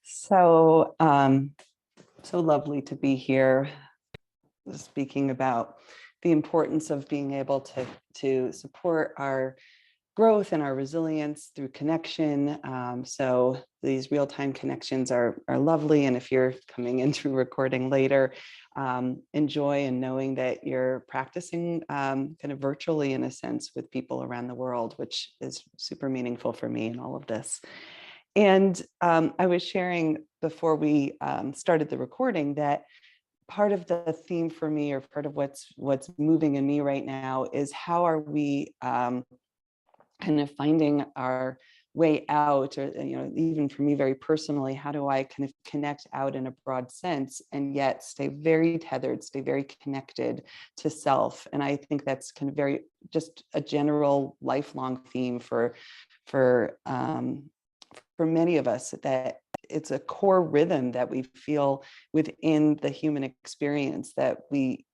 So, so lovely to be here speaking about the importance of being able to support our growth and our resilience through connection. So these real-time connections are lovely. And if you're coming into recording later, enjoy and knowing that you're practicing kind of virtually in a sense with people around the world, which is super meaningful for me in all of this. And I was sharing before we started the recording that part of the theme for me, or part of what's moving in me right now, is how are we kind of finding our way out, or even for me very personally, how do I kind of connect out in a broad sense and yet stay very tethered, stay very connected to self. And I think that's kind of very just a general lifelong theme for many of us, that it's a core rhythm that we feel within the human experience, that we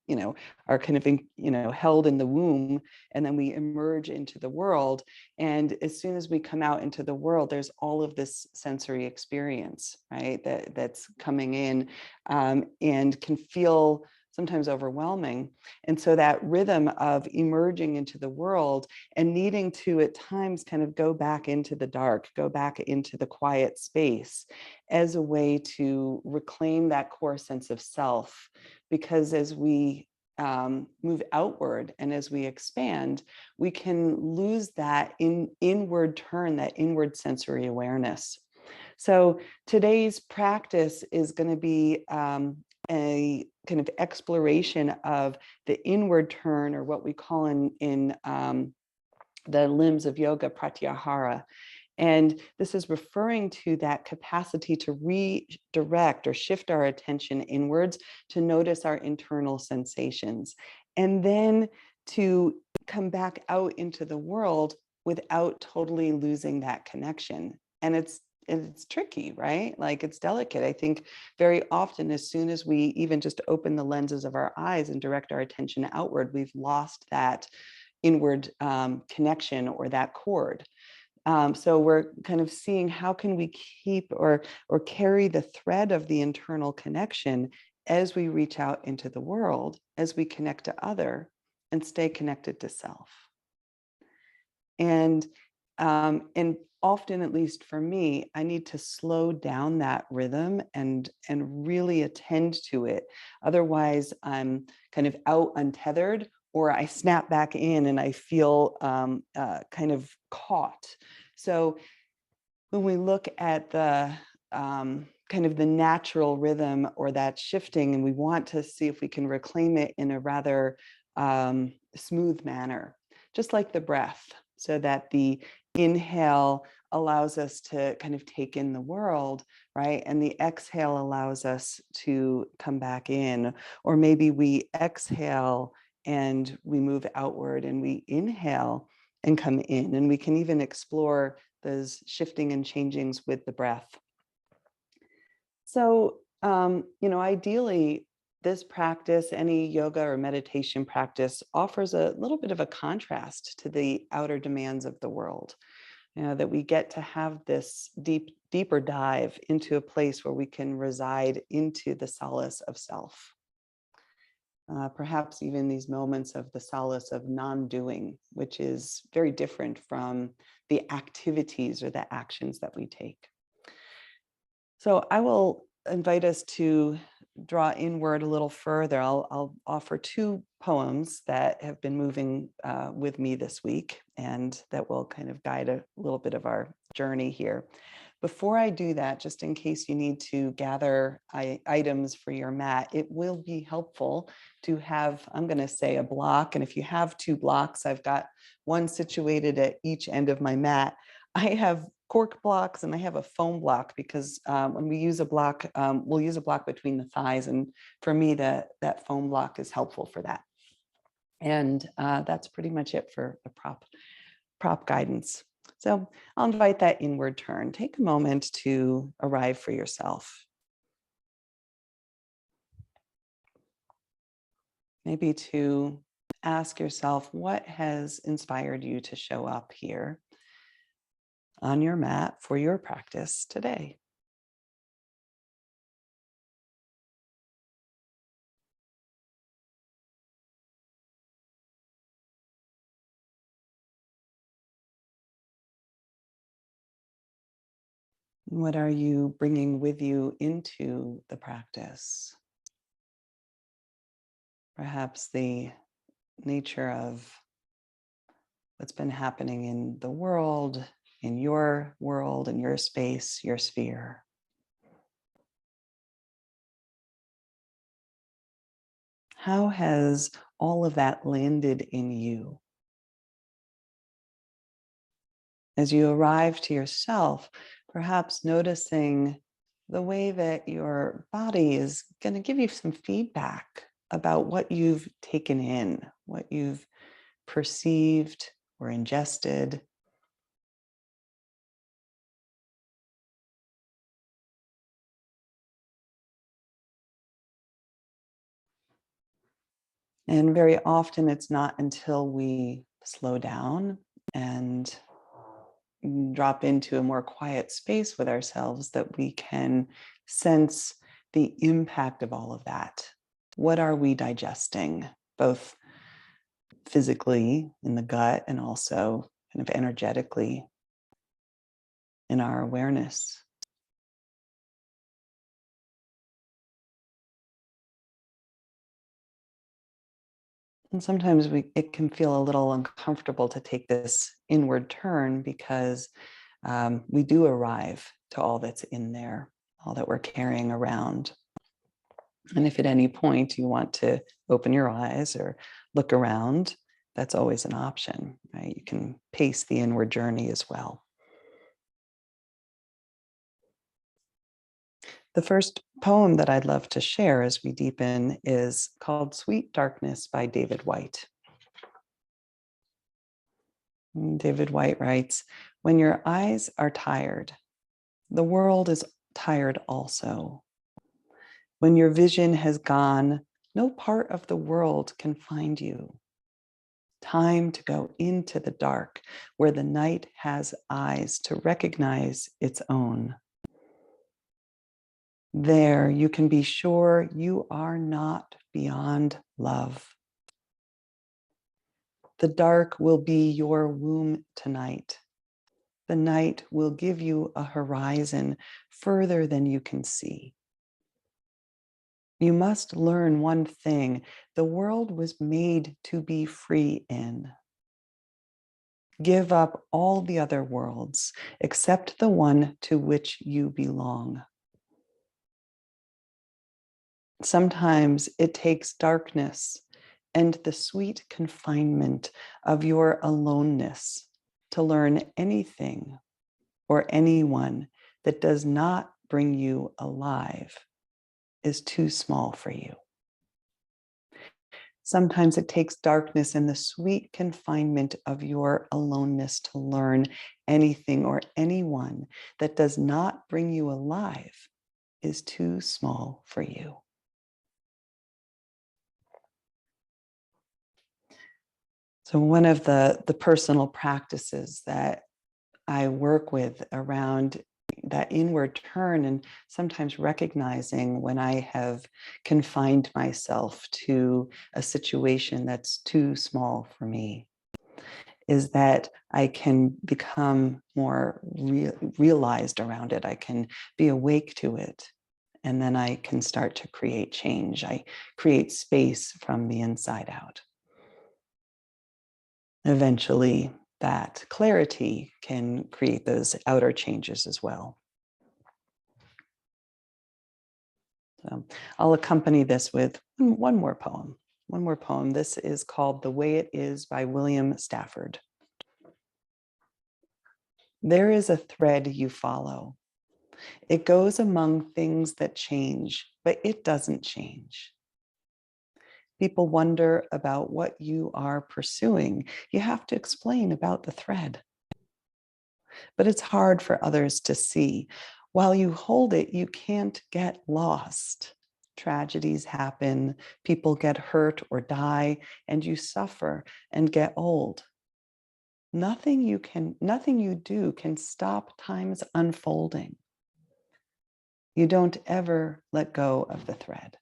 are kind of held in the womb, and then we emerge into the world. And as soon as we come out into the world, there's all of this sensory experience, right, that's coming in, and can feel sometimes overwhelming. And so that rhythm of emerging into the world and needing to at times kind of go back into the dark, go back into the quiet space as a way to reclaim that core sense of self. Because as we move outward and as we expand, we can lose that inward turn, that inward sensory awareness. So today's practice is going to be a kind of exploration of the inward turn, or what we call in the limbs of yoga, Pratyahara. And this is referring to that capacity to redirect or shift our attention inwards, to notice our internal sensations, and then to come back out into the world without totally losing that connection. And it's tricky, right? Like, it's delicate. I think very often, as soon as we even just open the lenses of our eyes and direct our attention outward, we've lost that inward connection, or that cord. So we're kind of seeing how can we keep or carry the thread of the internal connection as we reach out into the world, as we connect to other, and stay connected to self. And often, at least for me, I need to slow down that rhythm and really attend to it. Otherwise, I'm kind of out untethered, or I snap back in and I feel kind of caught. So when we look at the kind of the natural rhythm, or that shifting, and we want to see if we can reclaim it in a rather smooth manner, just like the breath, so that the inhale allows us to kind of take in the world, right? And the exhale allows us to come back in. Or maybe we exhale and we move outward, and we inhale and come in. And we can even explore those shifting and changings with the breath. So, ideally, this practice, any yoga or meditation practice, offers a little bit of a contrast to the outer demands of the world. That we get to have this deeper dive into a place where we can reside into the solace of self. Perhaps even these moments of the solace of non-doing, which is very different from the activities or the actions that we take. So I will invite us to draw inward a little further. I'll offer two poems that have been moving with me this week, and that will kind of guide a little bit of our journey here. Before I do that, just in case you need to gather items for your mat, it will be helpful to have, I'm going to say, a block. And if you have two blocks, I've got one situated at each end of my mat. I have cork blocks and I have a foam block, because when we use a block, we'll use a block between the thighs. And for me, that foam block is helpful for that. And that's pretty much it for the prop guidance. So I'll invite that inward turn. Take a moment to arrive for yourself. Maybe to ask yourself, what has inspired you to show up here on your mat for your practice today? What are you bringing with you into the practice? Perhaps the nature of what's been happening in the world, in your space, your sphere. How has all of that landed in you? As you arrive to yourself, perhaps noticing the way that your body is going to give you some feedback about what you've taken in, what you've perceived or ingested. And very often it's not until we slow down and drop into a more quiet space with ourselves that we can sense the impact of all of that. What are we digesting, both physically in the gut and also kind of energetically in our awareness? And sometimes it can feel a little uncomfortable to take this inward turn because we do arrive to all that's in there, all that we're carrying around. And if at any point you want to open your eyes or look around, that's always an option, right? You can pace the inward journey as well. The first poem that I'd love to share as we deepen is called Sweet Darkness by David Whyte. David Whyte writes, "When your eyes are tired, the world is tired also. When your vision has gone, no part of the world can find you. Time to go into the dark where the night has eyes to recognize its own. There you can be sure you are not beyond love. The dark will be your womb tonight. The night will give you a horizon further than you can see. You must learn one thing: the world was made to be free in. Give up all the other worlds except the one to which you belong. Sometimes it takes darkness and the sweet confinement of your aloneness to learn anything or anyone that does not bring you alive is too small for you. Sometimes it takes darkness and the sweet confinement of your aloneness to learn anything or anyone that does not bring you alive is too small for you." So one of the personal practices that I work with around that inward turn, and sometimes recognizing when I have confined myself to a situation that's too small for me, is that I can become more realized around it. I can be awake to it. And then I can start to create change. I create space from the inside out. Eventually, that clarity can create those outer changes as well. So I'll accompany this with one more poem. One more poem. This is called The Way It Is by William Stafford. There is a thread you follow. It goes among things that change, but it doesn't change. People wonder about what you are pursuing. You have to explain about the thread. But it's hard for others to see. While you hold it, you can't get lost. Tragedies happen, people get hurt or die, and you suffer and get old. Nothing you do can stop time's unfolding. You don't ever let go of the thread.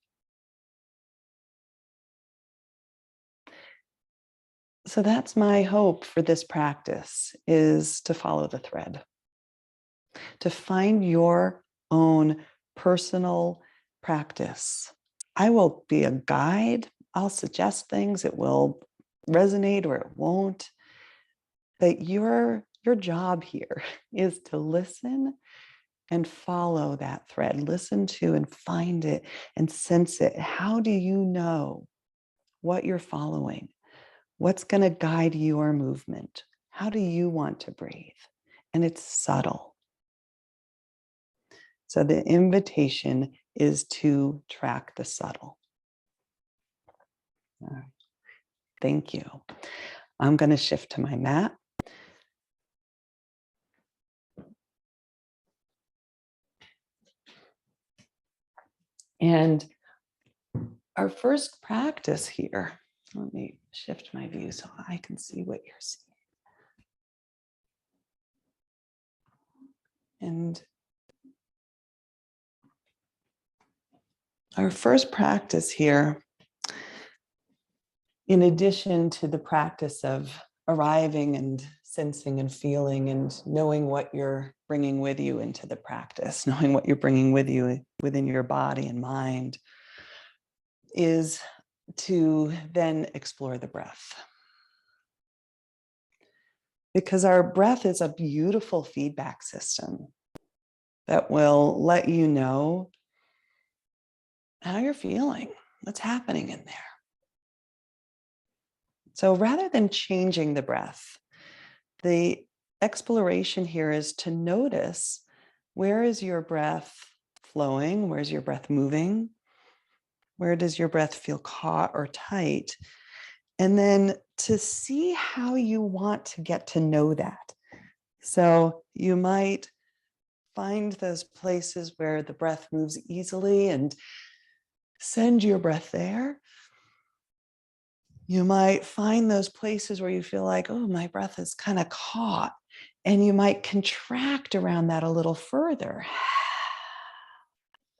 So that's my hope for this practice, is to follow the thread. to find your own personal practice. I will be a guide. I'll suggest things. It will resonate or it won't. But your job here is to listen and follow that thread. Listen to and find it and sense it. How do you know what you're following? What's going to guide your movement? How do you want to breathe? And it's subtle. So the invitation is to track the subtle. All right. Thank you. I'm going to shift to my mat. And our first practice here, let me shift my view so I can see what you're seeing. And our first practice here, in addition to the practice of arriving and sensing and feeling and knowing what you're bringing with you into the practice, knowing what you're bringing with you within your body and mind, is to then explore the breath. Because our breath is a beautiful feedback system that will let you know how you're feeling, what's happening in there. So rather than changing the breath, the exploration here is to notice, where is your breath flowing? Where's your breath moving? Where does your breath feel caught or tight? And then to see how you want to get to know that. So you might find those places where the breath moves easily and send your breath there. You might find those places where you feel like, oh, my breath is kind of caught. And you might contract around that a little further.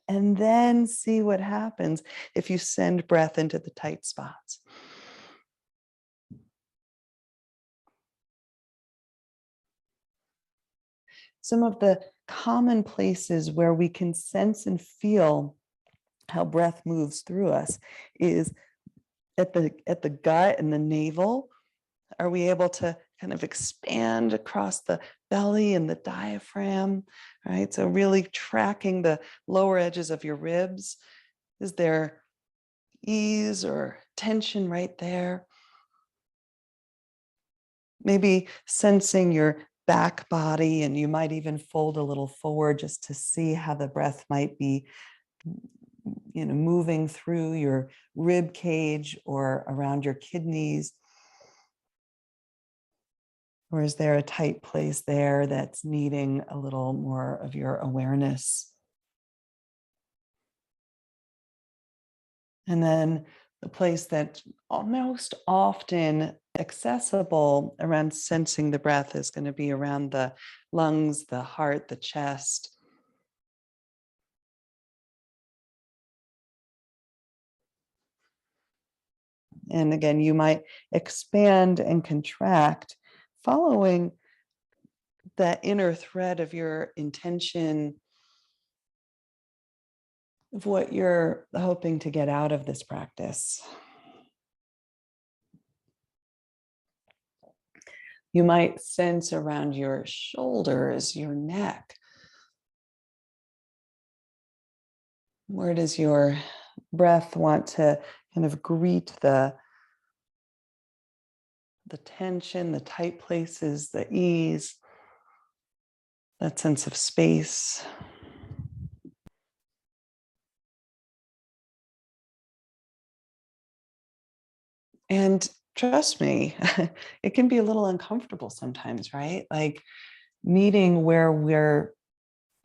And then see what happens if you send breath into the tight spots. Some of the common places where we can sense and feel how breath moves through us is at the gut and the navel. Are we able to kind of expand across the belly and the diaphragm, right? So really tracking the lower edges of your ribs. Is there ease or tension right there? Maybe sensing your back body, and you might even fold a little forward just to see how the breath might be, moving through your rib cage or around your kidneys. Or is there a tight place there that's needing a little more of your awareness? And then the place that's most often accessible around sensing the breath is going to be around the lungs, the heart, the chest. And again, you might expand and contract following that inner thread of your intention of what you're hoping to get out of this practice. You might sense around your shoulders, your neck. Where does your breath want to kind of greet the tension, the tight places, the ease, that sense of space? And trust me, it can be a little uncomfortable sometimes, right? Like meeting where we're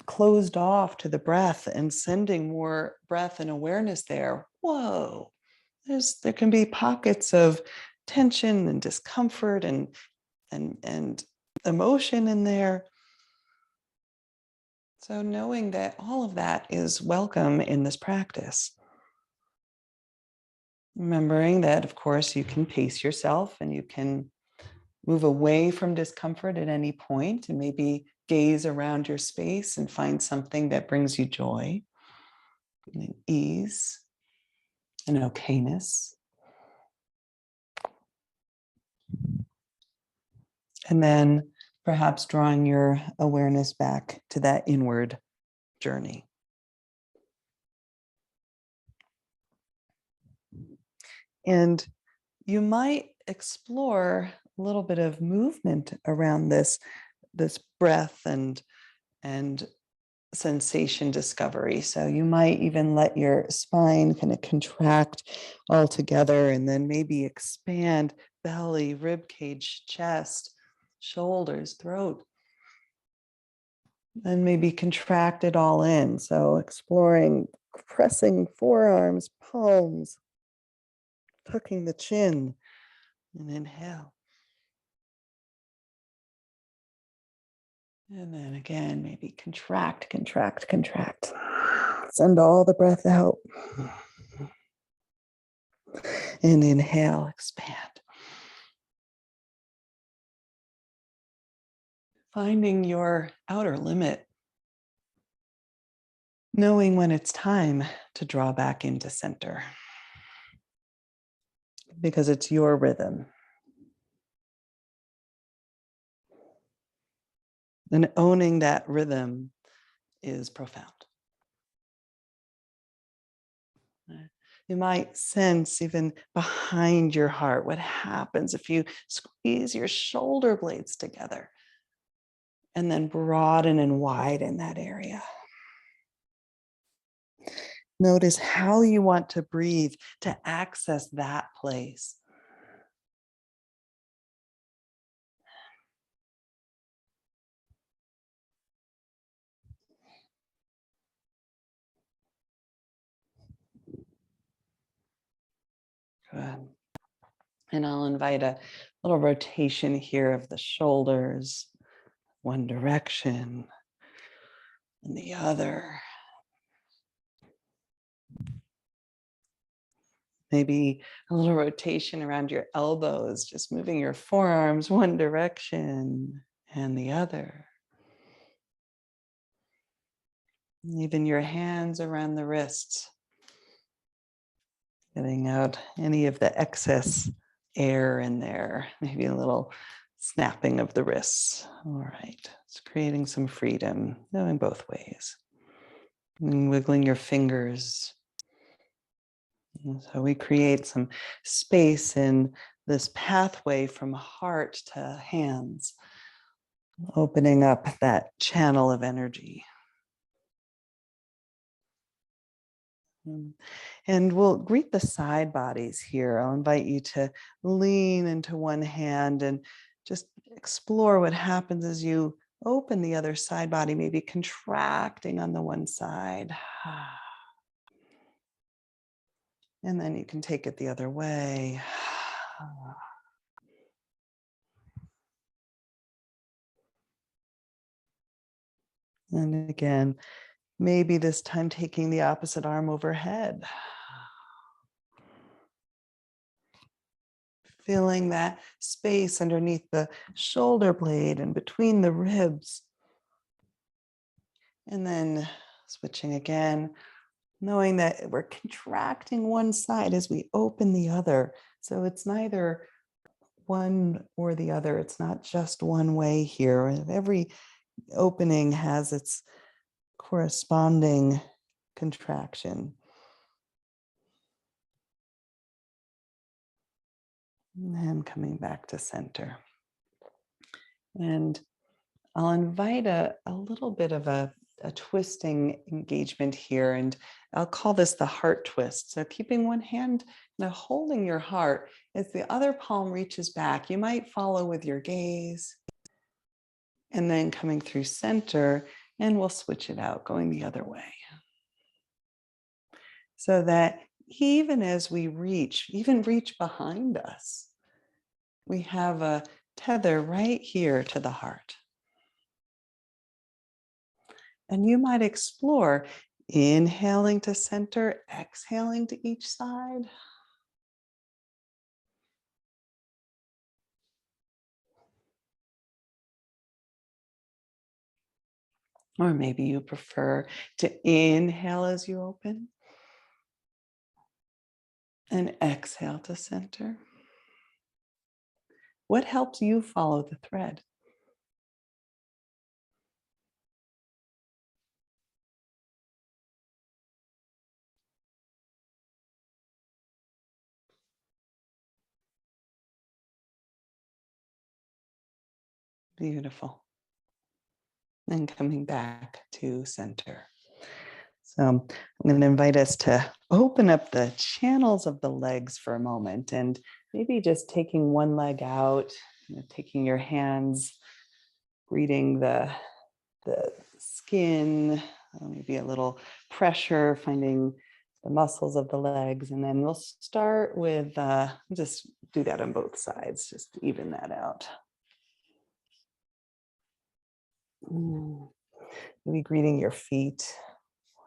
closed off to the breath and sending more breath and awareness there. Whoa, there can be pockets of tension and discomfort and emotion in there. So knowing that all of that is welcome in this practice. Remembering that, of course, you can pace yourself and you can Move away from discomfort at any point and maybe gaze around your space and find something that brings you joy and ease and okayness. And then perhaps drawing your awareness back to that inward journey. And you might explore a little bit of movement around this breath and sensation discovery. So you might even let your spine kind of contract all together and then maybe expand belly, rib cage, chest, shoulders, throat. And maybe contract it all in. So exploring, pressing forearms, palms, tucking the chin, and inhale. And then again, maybe contract, contract, contract. Send all the breath out. And inhale, expand. Finding your outer limit. Knowing when it's time to draw back into center. Because it's your rhythm. And owning that rhythm is profound. You might sense even behind your heart what happens if you squeeze your shoulder blades together and then broaden and widen that area. Notice how you want to breathe to access that place. Good. And I'll invite a little rotation here of the shoulders, one direction and the other. Maybe a little rotation around your elbows, just moving your forearms one direction and the other. And even your hands around the wrists, getting out any of the excess air in there, maybe a little snapping of the wrists. All right, it's creating some freedom, going both ways. And wiggling your fingers. And so we create some space in this pathway from heart to hands, opening up that channel of energy. And we'll greet the side bodies here. I'll invite you to lean into one hand and just explore what happens as you open the other side body, maybe contracting on the one side. And then you can take it the other way. And again, maybe this time taking the opposite arm overhead. Feeling that space underneath the shoulder blade and between the ribs. And then switching again, knowing that we're contracting one side as we open the other. So it's neither one or the other. It's not just one way here. Every opening has its corresponding contraction. And coming back to center. And I'll invite a little bit of a twisting engagement here. And I'll call this the heart twist. So keeping one hand, holding your heart as the other palm reaches back. You might follow with your gaze. And then coming through center, and we'll switch it out, going the other way. So that even as we reach, even reach behind us, we have a tether right here to the heart. And you might explore inhaling to center, exhaling to each side. Or maybe you prefer to inhale as you open and exhale to center. What helps you follow the thread? Beautiful. And coming back to center. So I'm going to invite us to open up the channels of the legs for a moment, and maybe just taking one leg out, taking your hands, greeting the skin, maybe a little pressure, finding the muscles of the legs. And then we'll start with, just do that on both sides, just even that out. Maybe greeting your feet.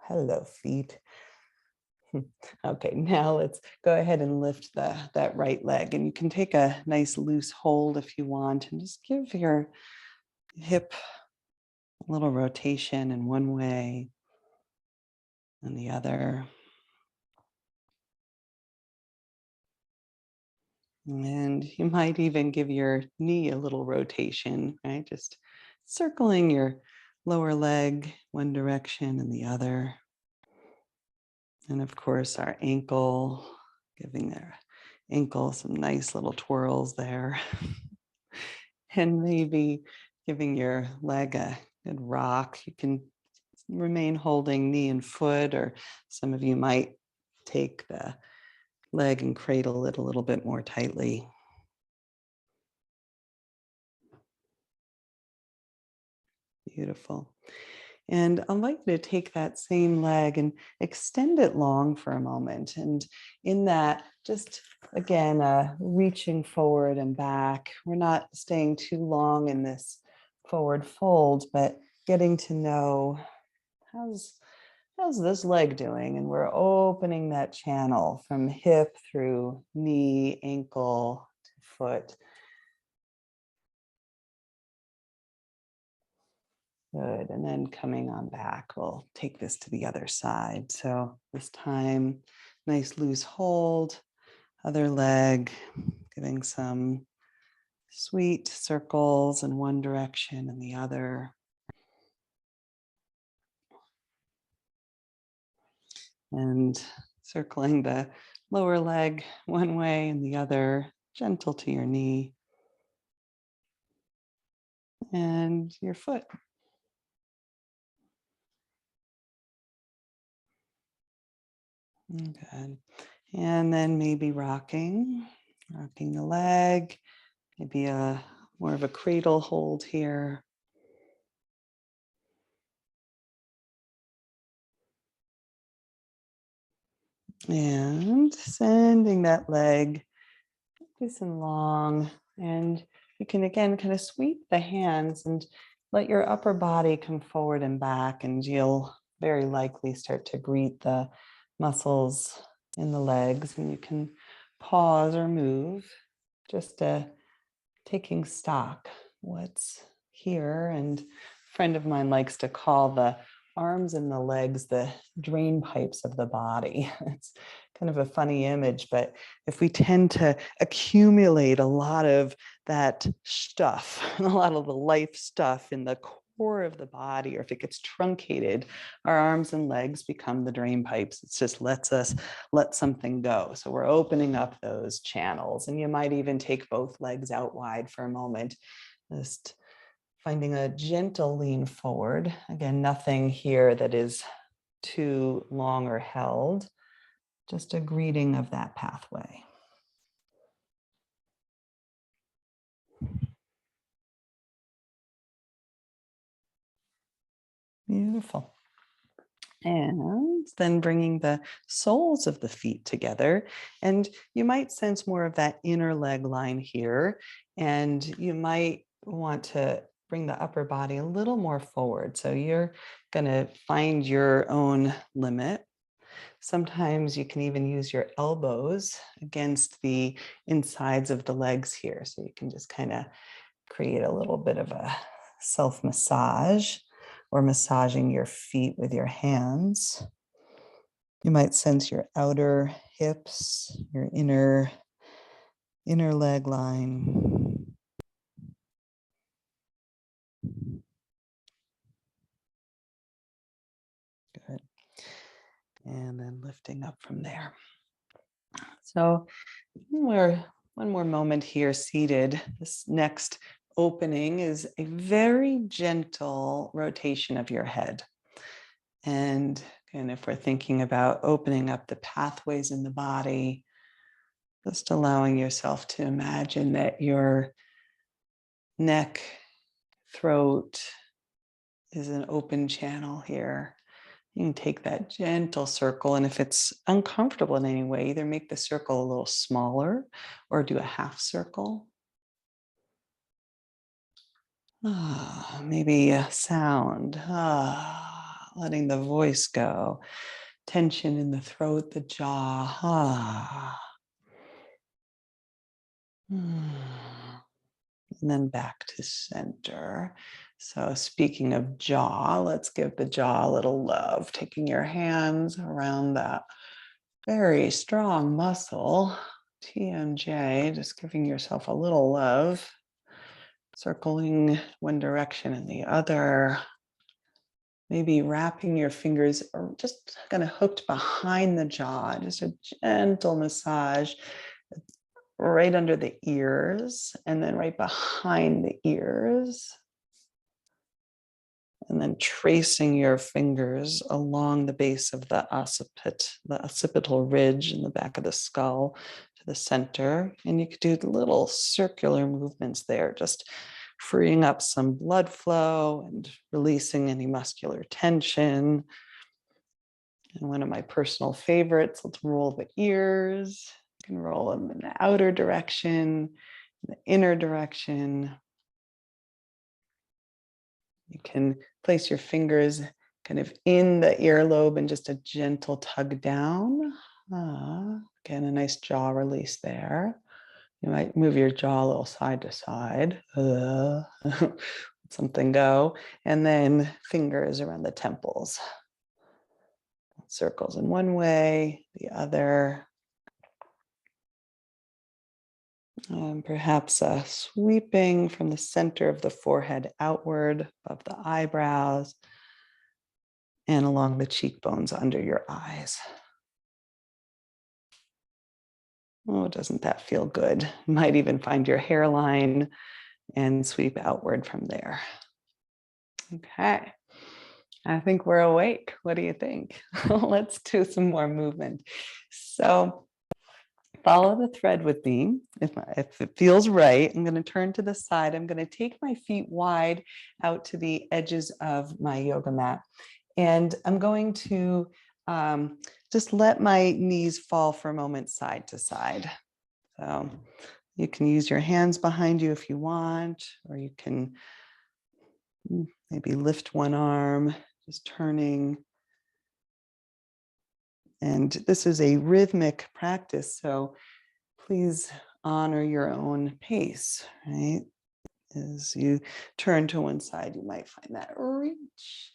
Hello, feet. Okay, now let's go ahead and lift that right leg. And you can take a nice loose hold if you want, and just give your hip a little rotation in one way and the other. And you might even give your knee a little rotation, right? Just circling your lower leg one direction and the other. And of course, our ankle, giving their ankle some nice little twirls there. And maybe giving your leg a good rock. You can remain holding knee and foot, or some of you might take the leg and cradle it a little bit more tightly. Beautiful. And I'd like you to take that same leg and extend it long for a moment. And in that, just again, reaching forward and back. We're not staying too long in this forward fold, but getting to know how's this leg doing? And we're opening that channel from hip through knee, ankle, to foot. Good. And then coming on back, we'll take this to the other side. So this time, nice loose hold, other leg, giving some sweet circles in one direction and the other. And circling the lower leg one way and the other, gentle to your knee and your foot. Good. And then maybe rocking the leg, maybe a more of a cradle hold here. And sending that leg nice and long. And you can again kind of sweep the hands and let your upper body come forward and back, and you'll very likely start to greet the muscles in the legs. And you can pause or move, just taking stock what's here. And a friend of mine likes to call the arms and the legs the drain pipes of the body. It's kind of a funny image, but if we tend to accumulate a lot of that stuff, a lot of the life stuff in the core of the body, or if it gets truncated, our arms and legs become the drain pipes. It just lets us let something go. So we're opening up those channels, and you might even take both legs out wide for a moment, just finding a gentle lean forward. Again, nothing here that is too long or held, just a greeting of that pathway. Beautiful. And then bringing the soles of the feet together. And you might sense more of that inner leg line here. And you might want to bring the upper body a little more forward. So you're going to find your own limit. Sometimes you can even use your elbows against the insides of the legs here. So you can just kind of create a little bit of a self-massage. or massaging your feet with your hands. You might sense your outer hips, your inner leg line. Good. And then lifting up from there. So one more moment here seated. This next opening is a very gentle rotation of your head. And if we're thinking about opening up the pathways in the body, just allowing yourself to imagine that your neck, throat is an open channel here. You can take that gentle circle, and if it's uncomfortable in any way, either make the circle a little smaller or do a half circle. Maybe a sound, letting the voice go. Tension in the throat, the jaw. And then back to center. So speaking of jaw, let's give the jaw a little love. Taking your hands around that very strong muscle, TMJ, just giving yourself a little love. Circling one direction and the other. Maybe wrapping your fingers or just kind of hooked behind the jaw, just a gentle massage right under the ears and then right behind the ears. And then tracing your fingers along the base of the occipital ridge in the back of the skull to the center. And you could do little circular movements there, just freeing up some blood flow and releasing any muscular tension. And one of my personal favorites, let's roll the ears. You can roll them in the outer direction, the inner direction. You can place your fingers kind of in the earlobe and just a gentle tug down. Again, a nice jaw release there. You might move your jaw a little side to side. Let something go. And then fingers around the temples. Circles in one way, the other. Perhaps sweeping from the center of the forehead outward above the eyebrows and along the cheekbones under your eyes. Oh, doesn't that feel good? You might even find your hairline and sweep outward from there. Okay, I think we're awake. What do you think? Let's do some more movement. So follow the thread with me. If it feels right, I'm going to turn to the side. I'm going to take my feet wide out to the edges of my yoga mat. And I'm going to just let my knees fall for a moment side to side. So you can use your hands behind you if you want, or you can maybe lift one arm, just turning. And this is a rhythmic practice, so please honor your own pace, right? As you turn to one side, you might find that reach.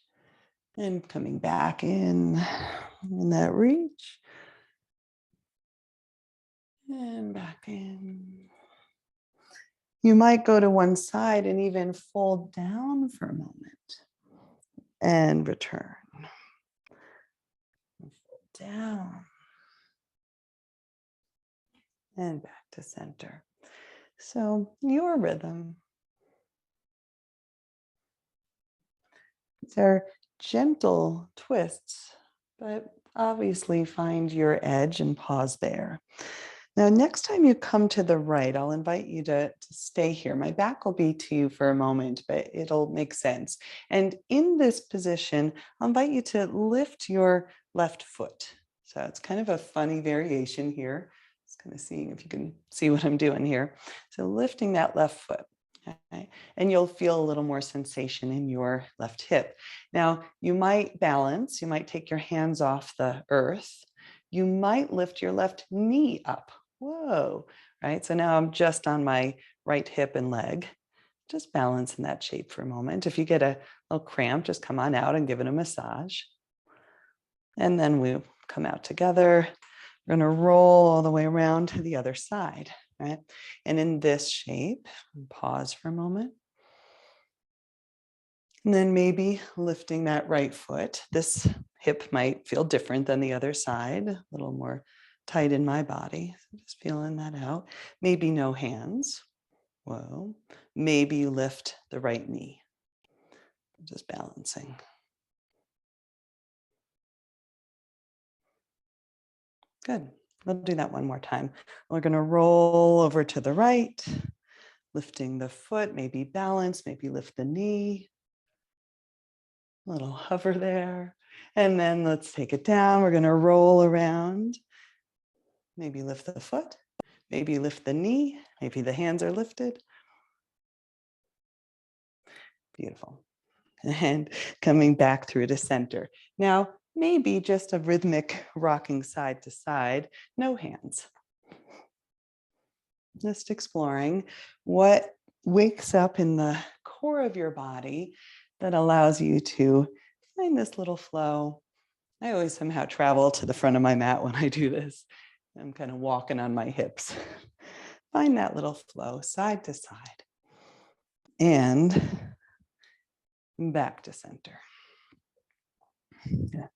And coming back in that reach. And back in. You might go to one side and even fold down for a moment. And return. And fold down. And back to center. So your rhythm. These are gentle twists, but obviously find your edge and pause there. Now, next time you come to the right, I'll invite you to stay here. My back will be to you for a moment, but it'll make sense. And in this position, I'll invite you to lift your left foot. So it's kind of a funny variation here. Just kind of seeing if you can see what I'm doing here. So lifting that left foot. Okay. And you'll feel a little more sensation in your left hip. Now, you might balance, you might take your hands off the earth. You might lift your left knee up. Whoa, right? So now I'm just on my right hip and leg. Just balance in that shape for a moment. If you get a little cramp, just come on out and give it a massage. And then we'll come out together. We're going to roll all the way around to the other side, right? And in this shape, pause for a moment. And then maybe lifting that right foot. This hip might feel different than the other side, a little more tight in my body. So just feeling that out. Maybe no hands. Whoa. Maybe you lift the right knee. Just balancing. Good. We'll do that one more time. We're going to roll over to the right, lifting the foot, maybe balance, maybe lift the knee. A little hover there. And then let's take it down. We're going to roll around. Maybe lift the foot, maybe lift the knee, maybe the hands are lifted. Beautiful. And coming back through to center. Now, maybe just a rhythmic rocking side to side, no hands. Just exploring what wakes up in the core of your body that allows you to find this little flow. I always somehow travel to the front of my mat when I do this. I'm kind of walking on my hips. Find that little flow side to side and back to center. Yeah.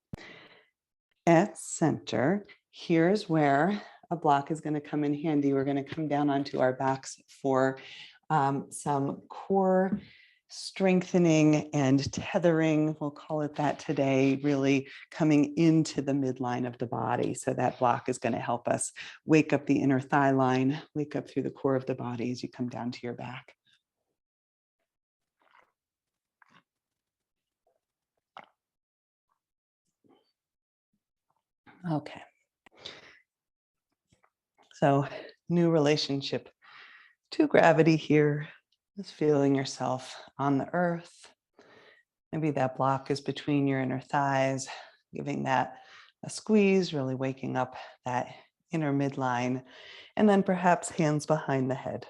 At center, here's where a block is going to come in handy. We're going to come down onto our backs for some core strengthening and tethering, we'll call it that today, really coming into the midline of the body. So that block is going to help us wake up the inner thigh line, wake up through the core of the body as you come down to your back. Okay. So new relationship to gravity here. Just feeling yourself on the earth. Maybe that block is between your inner thighs, giving that a squeeze, really waking up that inner midline, and then perhaps hands behind the head.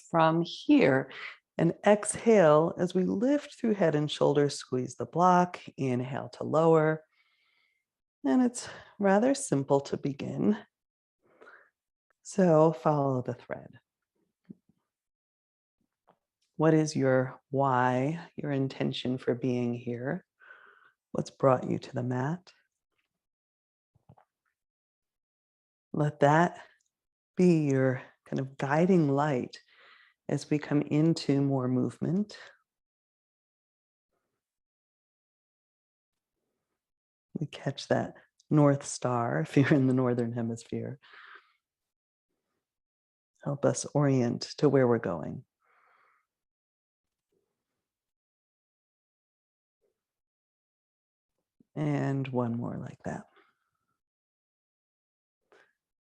From here, an exhale as we lift through head and shoulders, squeeze the block, inhale to lower. And it's rather simple to begin. So follow the thread. What is your why, your intention for being here? What's brought you to the mat? Let that be your kind of guiding light as we come into more movement. We catch that North Star if you're in the Northern Hemisphere. Help us orient to where we're going. And one more like that.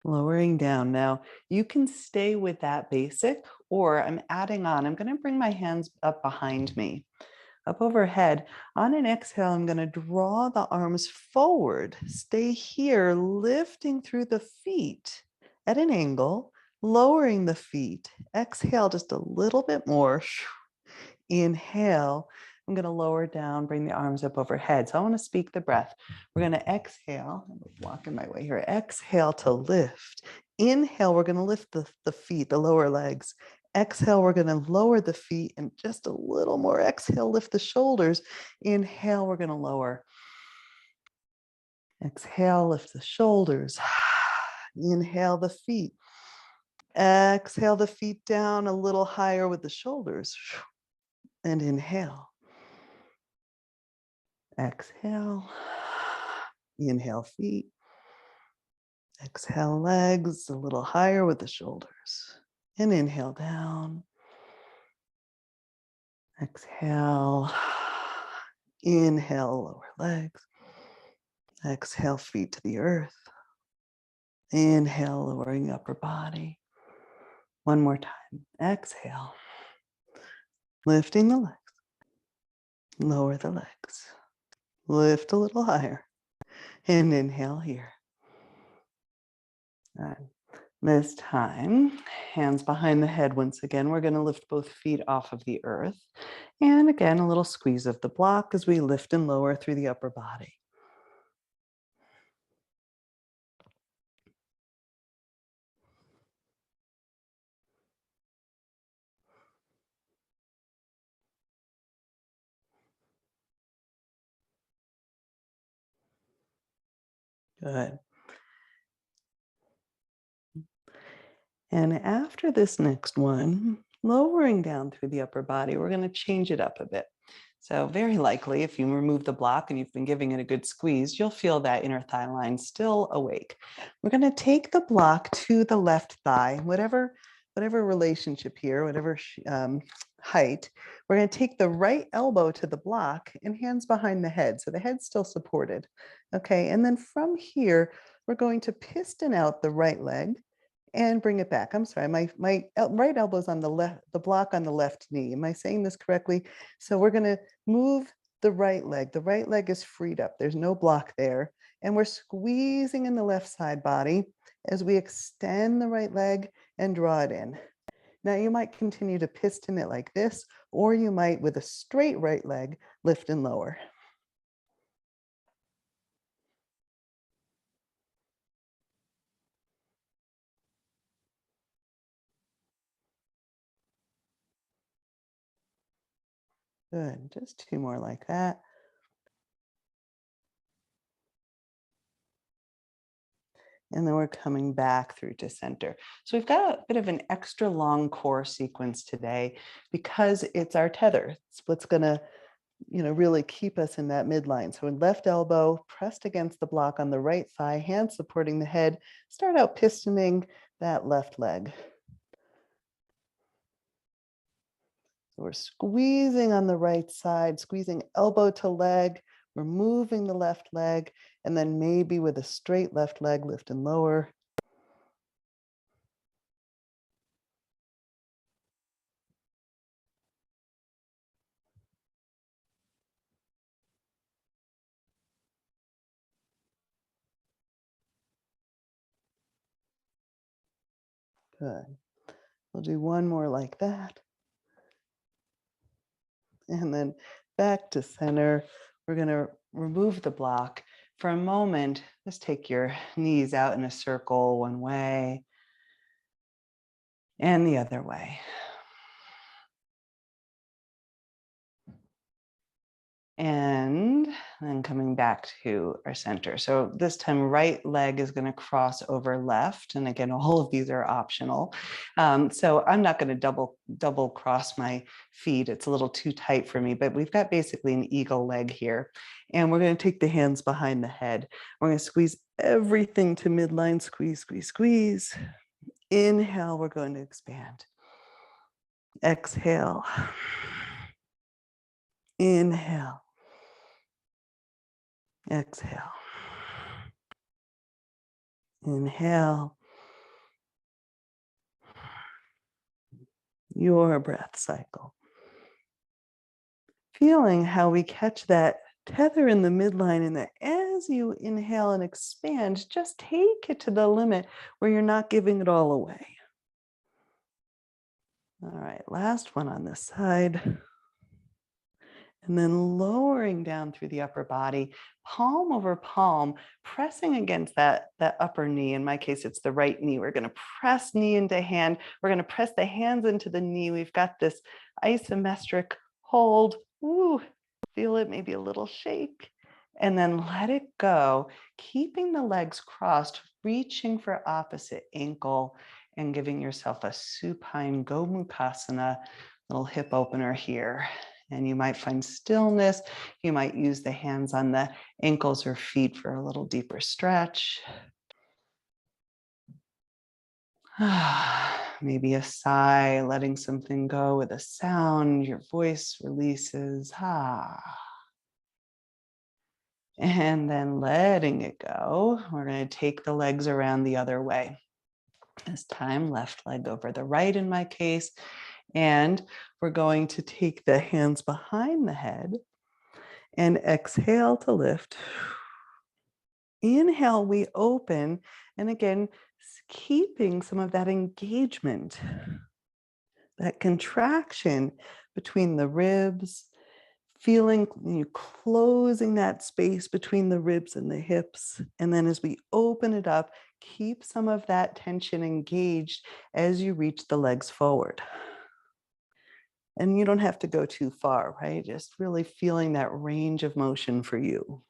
Lowering down. Now, you can stay with that basic, or I'm adding on. I'm going to bring my hands up behind me, up overhead. On an exhale, I'm going to draw the arms forward. Stay here, lifting through the feet at an angle, lowering the feet. Exhale just a little bit more. Inhale. I'm going to lower down, bring the arms up overhead. So I want to speak the breath. We're going to exhale. I'm walking my way here. Exhale to lift. Inhale, we're going to lift the feet, the lower legs. Exhale, we're going to lower the feet and just a little more. Exhale, lift the shoulders. Inhale, we're going to lower. Exhale, lift the shoulders. Inhale the feet. Exhale the feet down a little higher with the shoulders. And inhale. Exhale. Inhale feet. Exhale legs a little higher with the shoulders. And inhale down. Exhale. Inhale lower legs. Exhale feet to the earth. Inhale lowering upper body. One more time. Exhale. Lifting the legs. Lower the legs. Lift a little higher. And inhale here. All right. This time, hands behind the head. Once again, we're going to lift both feet off of the earth. And again, a little squeeze of the block as we lift and lower through the upper body. Good. And after this next one, lowering down through the upper body, we're going to change it up a bit. So very likely, if you remove the block and you've been giving it a good squeeze, you'll feel that inner thigh line still awake. We're going to take the block to the left thigh, whatever relationship here, whatever height. We're going to take the right elbow to the block and hands behind the head. So the head's still supported. Okay, and then from here, we're going to piston out the right leg and bring it back. I'm sorry, my right elbow is on the left, the block on the left knee. Am I saying this correctly? So we're going to move the right leg. The right leg is freed up. There's no block there. And we're squeezing in the left side body as we extend the right leg and draw it in. Now you might continue to piston it like this, or you might, with a straight right leg, lift and lower. Good, just two more like that. And then we're coming back through to center. So we've got a bit of an extra long core sequence today because it's our tether. It's what's going to, really keep us in that midline. So in left elbow pressed against the block on the right thigh, hands supporting the head, start out pistoning that left leg. So we're squeezing on the right side, squeezing elbow to leg. We're moving the left leg, and then maybe with a straight left leg, lift and lower. Good. We'll do one more like that. And then back to center. We're going to remove the block. For a moment, just take your knees out in a circle one way and the other way. And then coming back to our center. So this time, right leg is going to cross over left. And again, all of these are optional. So I'm not going to double cross my feet. It's a little too tight for me, but we've got basically an eagle leg here. And we're going to take the hands behind the head. We're going to squeeze everything to midline, squeeze, squeeze, squeeze. Inhale, we're going to expand. Exhale. Inhale. Exhale. Inhale. Your breath cycle. Feeling how we catch that tether in the midline, and that as you inhale and expand, just take it to the limit where you're not giving it all away. All right, last one on this side. And then lowering down through the upper body, palm over palm, pressing against that upper knee. In my case, it's the right knee. We're going to press knee into hand. We're going to press the hands into the knee. We've got this isometric hold. Ooh, feel it, maybe a little shake. And then let it go, keeping the legs crossed, reaching for opposite ankle and giving yourself a supine Gomukhasana, little hip opener here. And you might find stillness. You might use the hands on the ankles or feet for a little deeper stretch. Maybe a sigh, letting something go with a sound. Your voice releases. And then letting it go. We're going to take the legs around the other way. This time, left leg over the right in my case. And we're going to take the hands behind the head and exhale to lift. Inhale, we open. And again, keeping some of that engagement, that contraction between the ribs, feeling you closing that space between the ribs and the hips. And then as we open it up, keep some of that tension engaged as you reach the legs forward. And you don't have to go too far, right? Just really feeling that range of motion for you.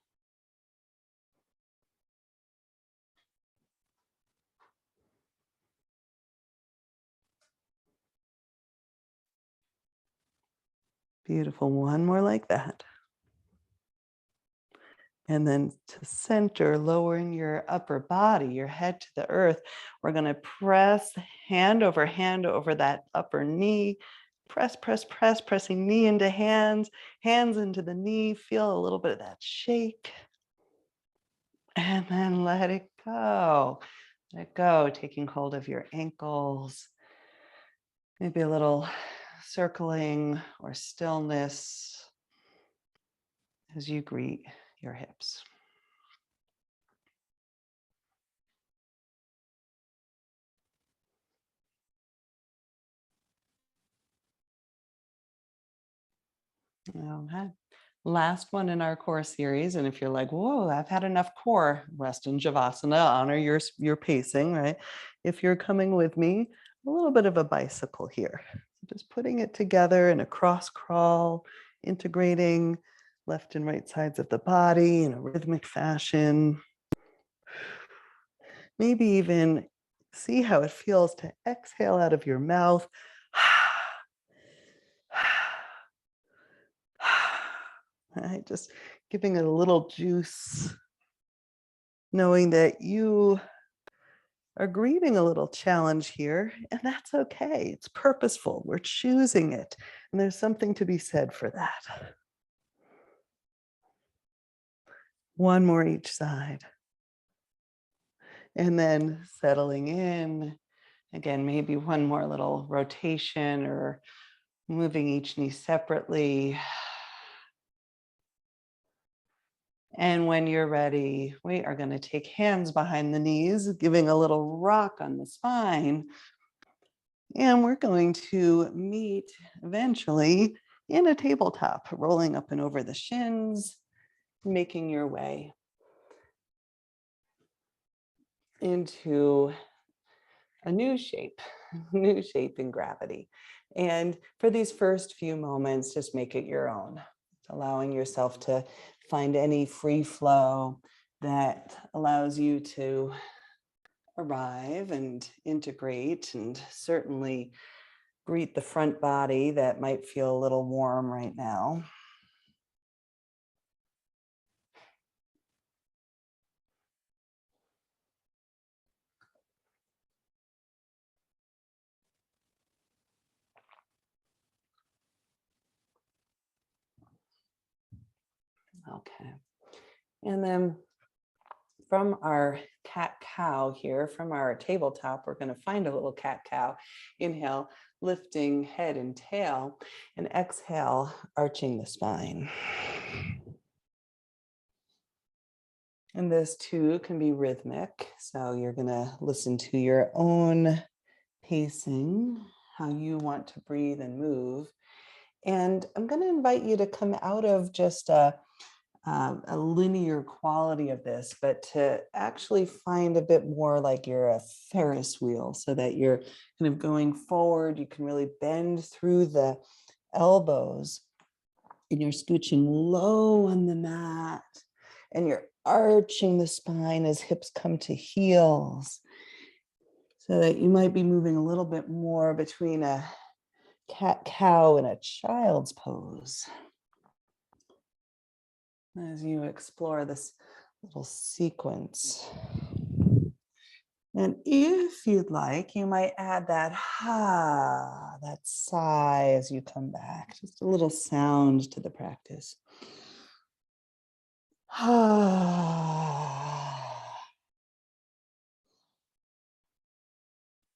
Beautiful. One more like that. And then to center, lowering your upper body, your head to the earth. We're going to press hand over that upper knee. Press, press, press, pressing knee into hands, hands into the knee. Feel a little bit of that shake. And then let it go. Let it go, taking hold of your ankles. Maybe a little circling or stillness as you greet your hips. Okay. Last one in our core series. And if you're like, whoa, I've had enough core, rest in Shavasana, honor your pacing, right? If you're coming with me, a little bit of a bicycle here. Just putting it together in a cross crawl, integrating left and right sides of the body in a rhythmic fashion. Maybe even see how it feels to exhale out of your mouth. Right? Just giving it a little juice, knowing that you are greeting a little challenge here, and that's okay. It's purposeful. We're choosing it, and there's something to be said for that. One more each side. And then settling in. Again, maybe one more little rotation or moving each knee separately. And when you're ready, we are going to take hands behind the knees, giving a little rock on the spine. And we're going to meet eventually in a tabletop, rolling up and over the shins, making your way into a new shape in gravity. And for these first few moments, just make it your own, allowing yourself to find any free flow that allows you to arrive and integrate, and certainly greet the front body that might feel a little warm right now. Okay. And then from our cat-cow here, from our tabletop, we're going to find a little cat-cow. Inhale, lifting head and tail, and exhale, arching the spine. And this too can be rhythmic. So you're going to listen to your own pacing, how you want to breathe and move. And I'm going to invite you to come out of just a linear quality of this, but to actually find a bit more like you're a Ferris wheel, so that you're kind of going forward. You can really bend through the elbows, and you're scooching low on the mat, and you're arching the spine as hips come to heels, so that you might be moving a little bit more between a cat-cow and a child's pose as you explore this little sequence. And if you'd like, you might add that ha, that sigh as you come back, just a little sound to the practice.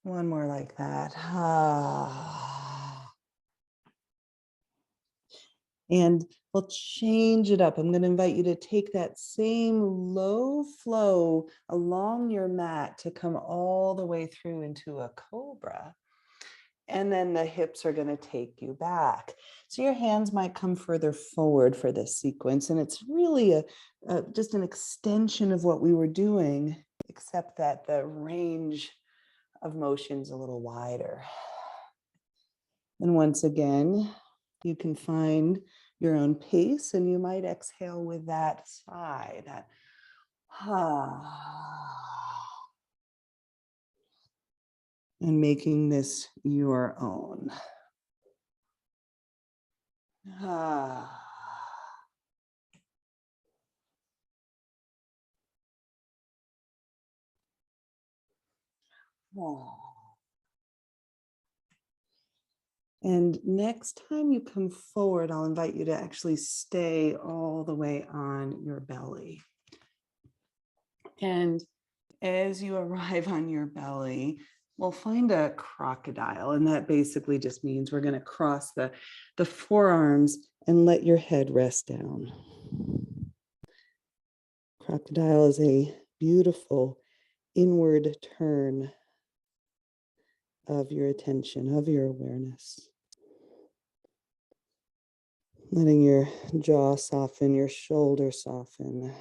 One more like that. And We'll change it up. I'm going to invite you to take that same low flow along your mat to come all the way through into a cobra. And then the hips are going to take you back. So your hands might come further forward for this sequence. And it's really just an extension of what we were doing, except that the range of motion's a little wider. And once again, you can find your own pace, and you might exhale with that sigh, that and making this your own. And next time you come forward, I'll invite you to actually stay all the way on your belly. And as you arrive on your belly, we'll find a crocodile. And that basically just means we're going to cross the forearms and let your head rest down. Crocodile is a beautiful inward turn of your attention, of your awareness. Letting your jaw soften, your shoulder soften.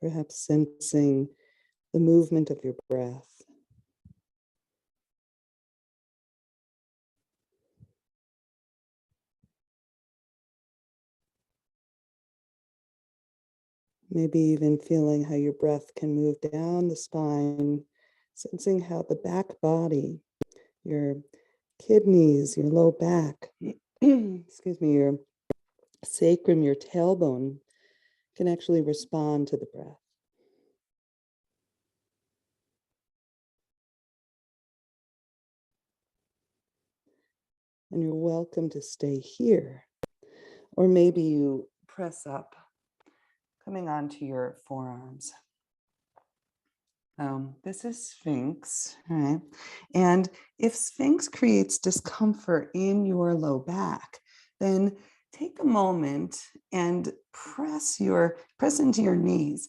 Perhaps sensing the movement of your breath. Maybe even feeling how your breath can move down the spine, sensing how the back body, your kidneys, your low back, excuse me, your sacrum, your tailbone can actually respond to the breath. And you're welcome to stay here. Or maybe you press up, coming onto your forearms. This is Sphinx, right? And if Sphinx creates discomfort in your low back, then take a moment and press into your knees.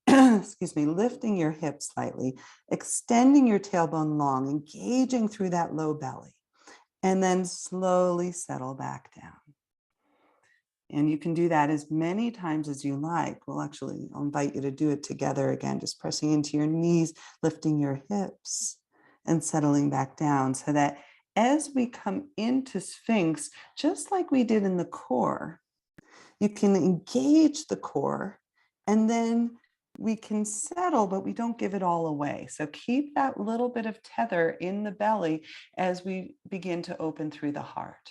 Excuse me, lifting your hips slightly, extending your tailbone long, engaging through that low belly, and then slowly settle back down. And you can do that as many times as you like. I'll invite you to do it together again, just pressing into your knees, lifting your hips and settling back down, so that as we come into Sphinx, just like we did in the core, you can engage the core and then we can settle, but we don't give it all away. So keep that little bit of tether in the belly as we begin to open through the heart.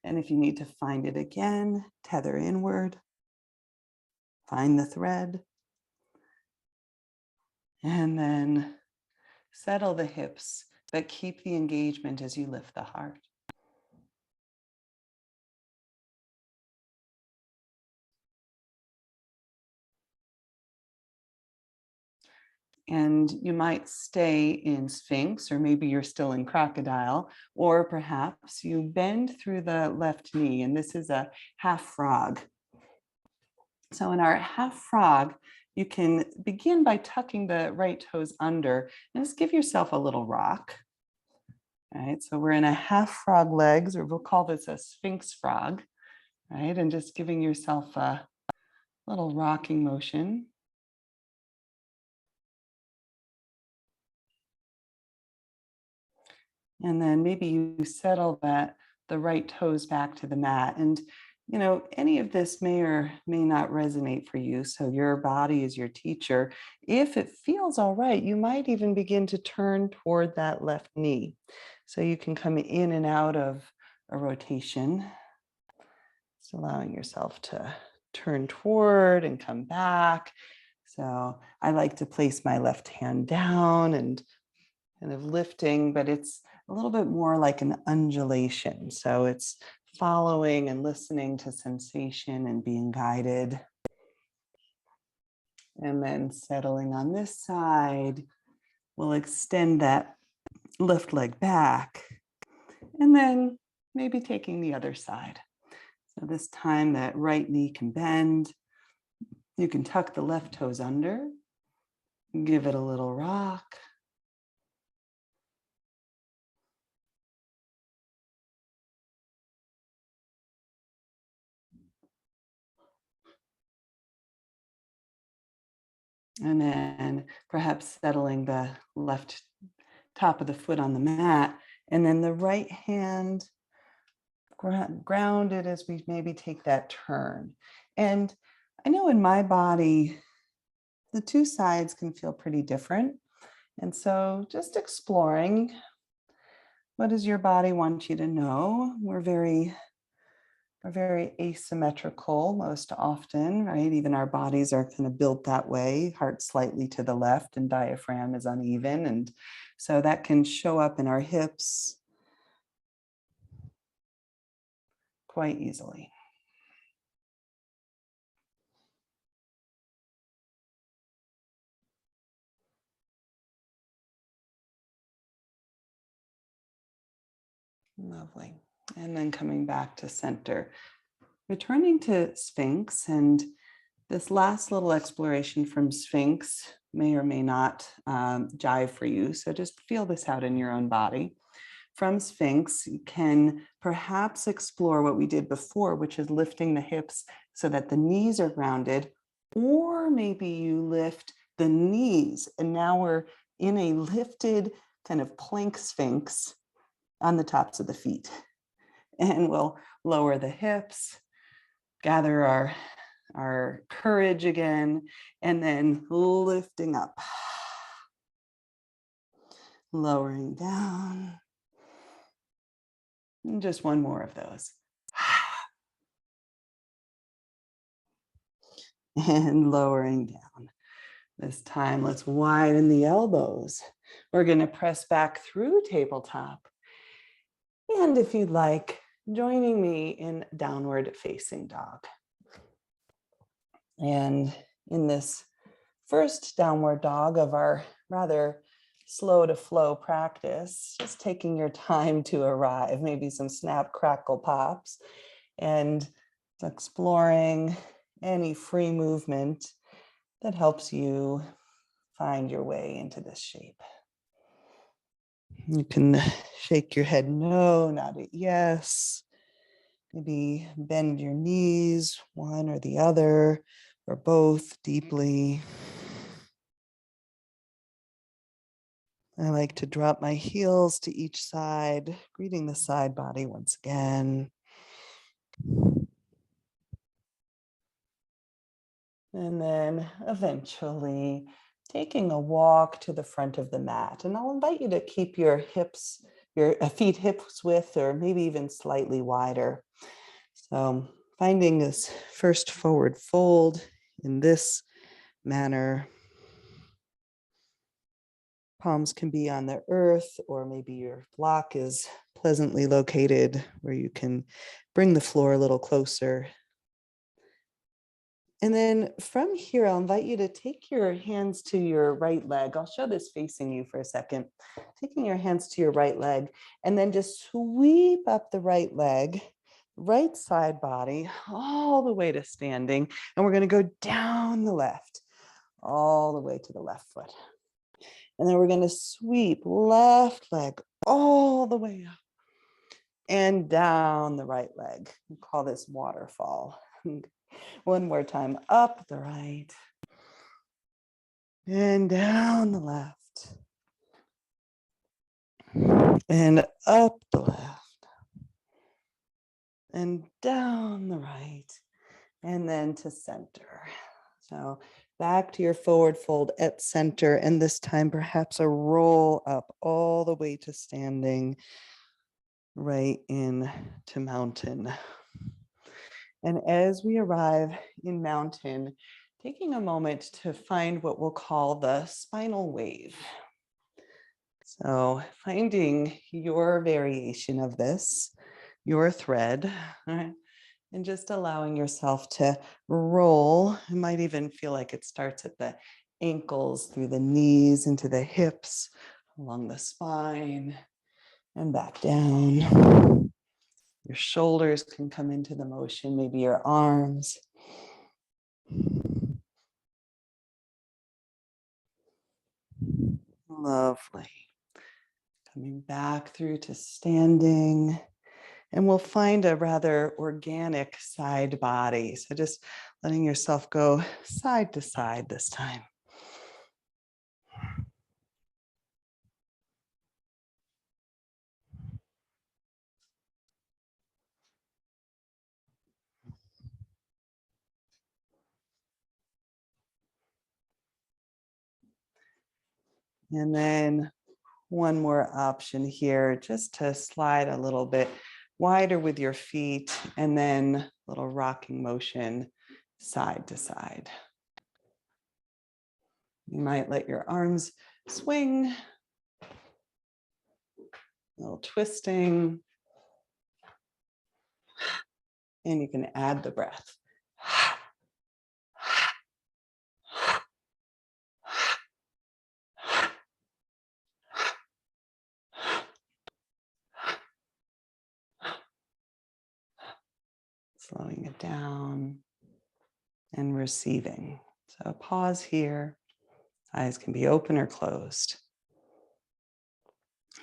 And if you need to find it again, tether inward, find the thread, and then settle the hips, but keep the engagement as you lift the heart. And you might stay in Sphinx, or maybe you're still in Crocodile, or perhaps you bend through the left knee, and this is a half frog. So in our half frog, you can begin by tucking the right toes under and just give yourself a little rock. All right, so we're in a half frog legs, or we'll call this a Sphinx frog, right? And just giving yourself a little rocking motion. And then maybe you settle the right toes back to the mat. And any of this may or may not resonate for you. So your body is your teacher. If it feels all right, you might even begin to turn toward that left knee. So you can come in and out of a rotation. Just allowing yourself to turn toward and come back. So I like to place my left hand down and kind of lifting, but it's a little bit more like an undulation. So it's following and listening to sensation and being guided. And then settling on this side, we'll extend that left leg back. And then maybe taking the other side. So this time that right knee can bend. You can tuck the left toes under. Give it a little rock. And then perhaps settling the left top of the foot on the mat. And then the right hand grounded as we maybe take that turn. And I know in my body, the two sides can feel pretty different. And so just exploring, what does your body want you to know? We're very asymmetrical most often, right? Even our bodies are kind of built that way, heart slightly to the left and diaphragm is uneven. And so that can show up in our hips quite easily. Lovely. And then coming back to center, returning to Sphinx. And this last little exploration from Sphinx may or may not jive for you. So just feel this out in your own body. From Sphinx, you can perhaps explore what we did before, which is lifting the hips so that the knees are grounded, or maybe you lift the knees and now we're in a lifted kind of plank Sphinx on the tops of the feet. And we'll lower the hips, gather our courage again, and then lifting up, lowering down. And just one more of those. And lowering down. This time, let's widen the elbows. We're going to press back through tabletop. And if you'd like, joining me in downward facing dog. And in this first downward dog of our rather slow to flow practice, just taking your time to arrive, maybe some snap, crackle, pops, and exploring any free movement that helps you find your way into this shape. You can shake your head no, nod it yes. Maybe bend your knees, one or the other, or both deeply. I like to drop my heels to each side, greeting the side body once again. And then eventually taking a walk to the front of the mat. And I'll invite you to keep your hips, your feet hips width, or maybe even slightly wider. So finding this first forward fold in this manner. Palms can be on the earth, or maybe your block is pleasantly located where you can bring the floor a little closer. And then from here, I'll invite you to take your hands to your right leg. I'll show this facing you for a second. Taking your hands to your right leg, and then just sweep up the right leg, right side body, all the way to standing. And we're going to go down the left, all the way to the left foot. And then we're going to sweep left leg all the way up and down the right leg. We call this waterfall. One more time, up the right and down the left and up the left and down the right and then to center. So back to your forward fold at center, and this time perhaps a roll up all the way to standing right in to mountain. And as we arrive in mountain, taking a moment to find what we'll call the spinal wave. So finding your variation of this, your thread, right? And just allowing yourself to roll. It might even feel like it starts at the ankles, through the knees, into the hips, along the spine, and back down. Your shoulders can come into the motion, maybe your arms. Lovely. Coming back through to standing. And we'll find a rather organic side body. So just letting yourself go side to side this time. And then one more option here, just to slide a little bit wider with your feet, and then a little rocking motion side to side. You might let your arms swing, a little twisting, and you can add the breath. Slowing it down and receiving. So pause here. Eyes can be open or closed.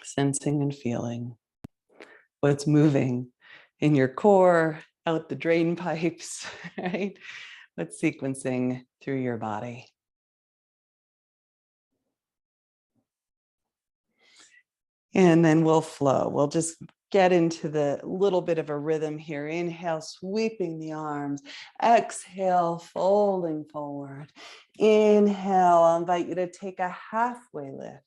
Sensing and feeling what's moving in your core, out the drain pipes, right? What's sequencing through your body. And then we'll flow. We'll just get into the little bit of a rhythm here. Inhale, sweeping the arms. Exhale, folding forward. Inhale, I'll invite you to take a halfway lift.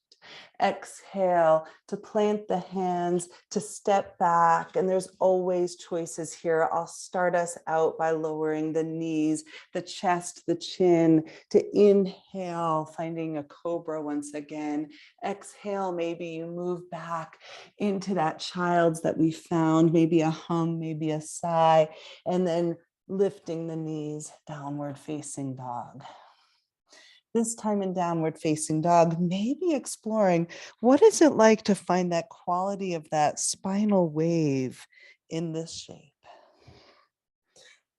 Exhale to plant the hands, to step back. And there's always choices here. I'll start us out by lowering the knees, the chest, the chin, to inhale, finding a cobra once again. Exhale, maybe you move back into that child's that we found, maybe a hum, maybe a sigh, and then lifting the knees, downward facing dog. This time in downward facing dog, maybe exploring what is it like to find that quality of that spinal wave in this shape.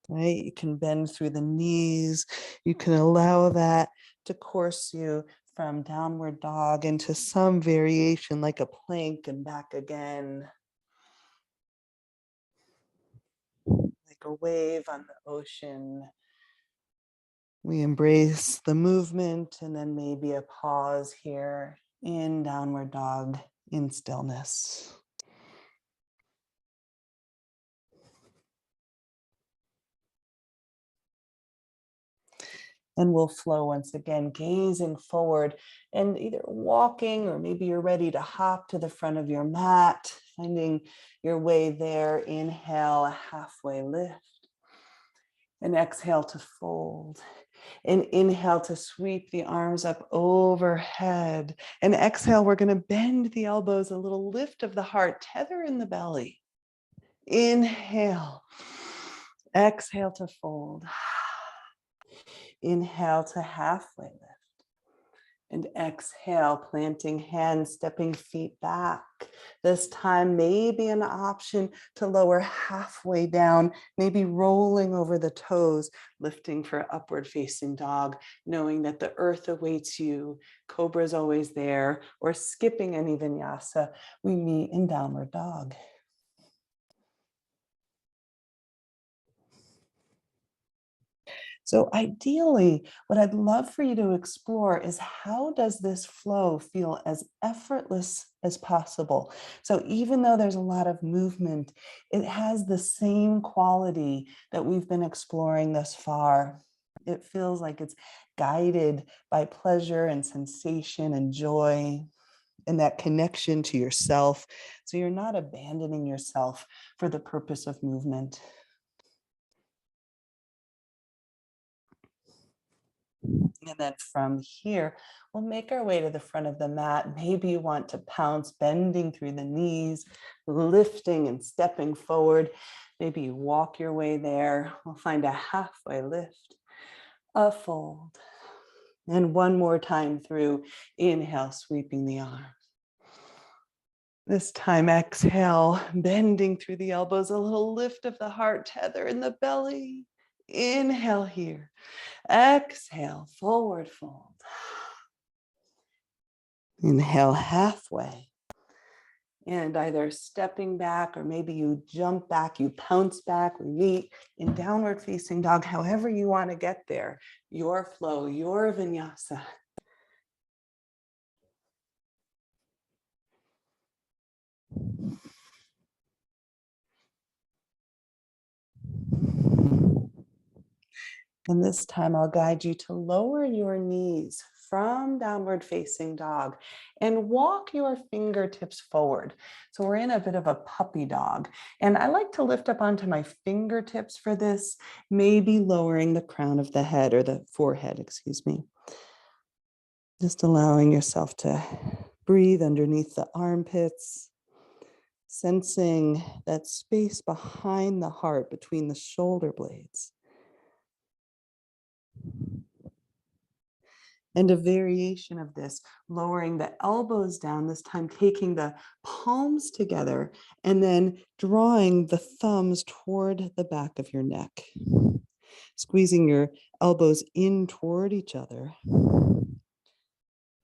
Right? You can bend through the knees. You can allow that to course you from downward dog into some variation like a plank and back again. Like a wave on the ocean. We embrace the movement and then maybe a pause here in downward dog in stillness. And we'll flow once again, gazing forward and either walking or maybe you're ready to hop to the front of your mat, finding your way there. Inhale, a halfway lift. And exhale to fold. And inhale to sweep the arms up overhead. And exhale, we're going to bend the elbows, a little lift of the heart, tether in the belly. Inhale. Exhale to fold. Inhale to halfway lift. And exhale, planting hands, stepping feet back. This time, maybe an option to lower halfway down, maybe rolling over the toes, lifting for upward facing dog, knowing that the earth awaits you. Cobra is always there, or skipping any vinyasa. We meet in downward dog. So ideally, what I'd love for you to explore is how does this flow feel as effortless as possible? So even though there's a lot of movement, it has the same quality that we've been exploring thus far. It feels like it's guided by pleasure and sensation and joy and that connection to yourself. So you're not abandoning yourself for the purpose of movement. And then from here, we'll make our way to the front of the mat. Maybe you want to pounce, bending through the knees, lifting and stepping forward. Maybe you walk your way there. We'll find a halfway lift, a fold. And one more time through, inhale, sweeping the arms. This time, exhale, bending through the elbows, a little lift of the heart, tether in the belly. Inhale here. Exhale, forward fold. Inhale halfway. And either stepping back or maybe you jump back, you pounce back, we meet in downward facing dog, however you want to get there. Your flow, your vinyasa. And this time I'll guide you to lower your knees from downward facing dog and walk your fingertips forward. So we're in a bit of a puppy dog. And I like to lift up onto my fingertips for this, maybe lowering the crown of the head or the forehead, excuse me. Just allowing yourself to breathe underneath the armpits, sensing that space behind the heart between the shoulder blades. And a variation of this, lowering the elbows down, this time taking the palms together and then drawing the thumbs toward the back of your neck. Squeezing your elbows in toward each other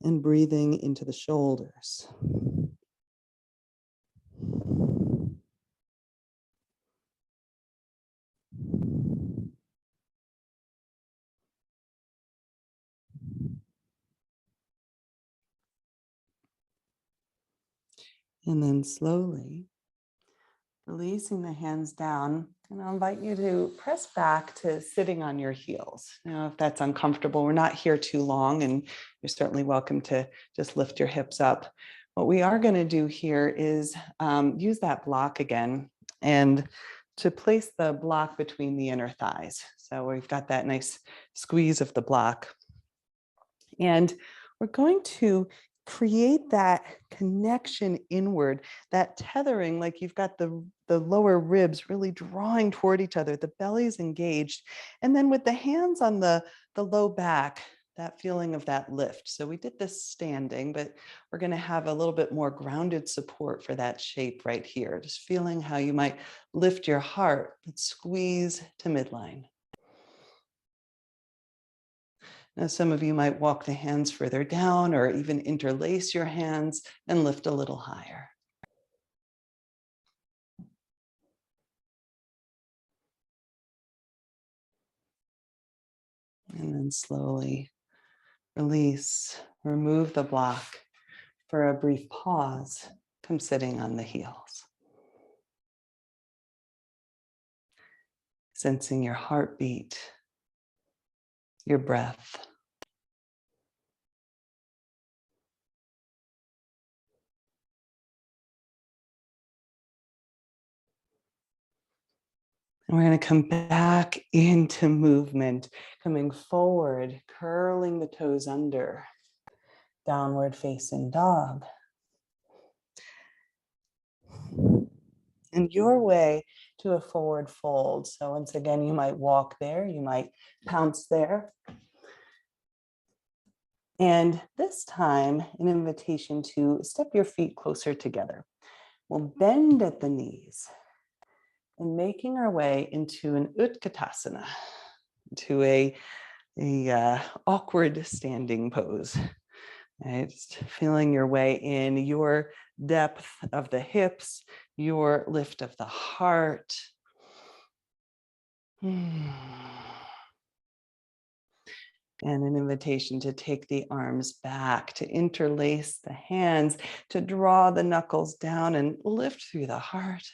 and breathing into the shoulders. And then slowly releasing the hands down, and I'll invite you to press back to sitting on your heels. Now, if that's uncomfortable, we're not here too long, and you're certainly welcome to just lift your hips up. What we are going to do here is use that block again and to place the block between the inner thighs. So we've got that nice squeeze of the block. And we're going to create that connection inward, that tethering, like you've got the lower ribs really drawing toward each other, the belly's engaged. And then with the hands on the low back, that feeling of that lift. So we did this standing, but we're going to have a little bit more grounded support for that shape right here. Just feeling how you might lift your heart, but squeeze to midline. Now, some of you might walk the hands further down or even interlace your hands and lift a little higher. And then slowly release, remove the block for a brief pause. Come sitting on the heels. Sensing your heartbeat, your breath. And we're going to come back into movement, coming forward, curling the toes under, downward facing dog. And your way to a forward fold. So once again, you might walk there, you might pounce there. And this time, an invitation to step your feet closer together. We'll bend at the knees and making our way into an Utkatasana, to a awkward standing pose. Right? Just feeling your way in, your depth of the hips, your lift of the heart. And an invitation to take the arms back, to interlace the hands, to draw the knuckles down and lift through the heart.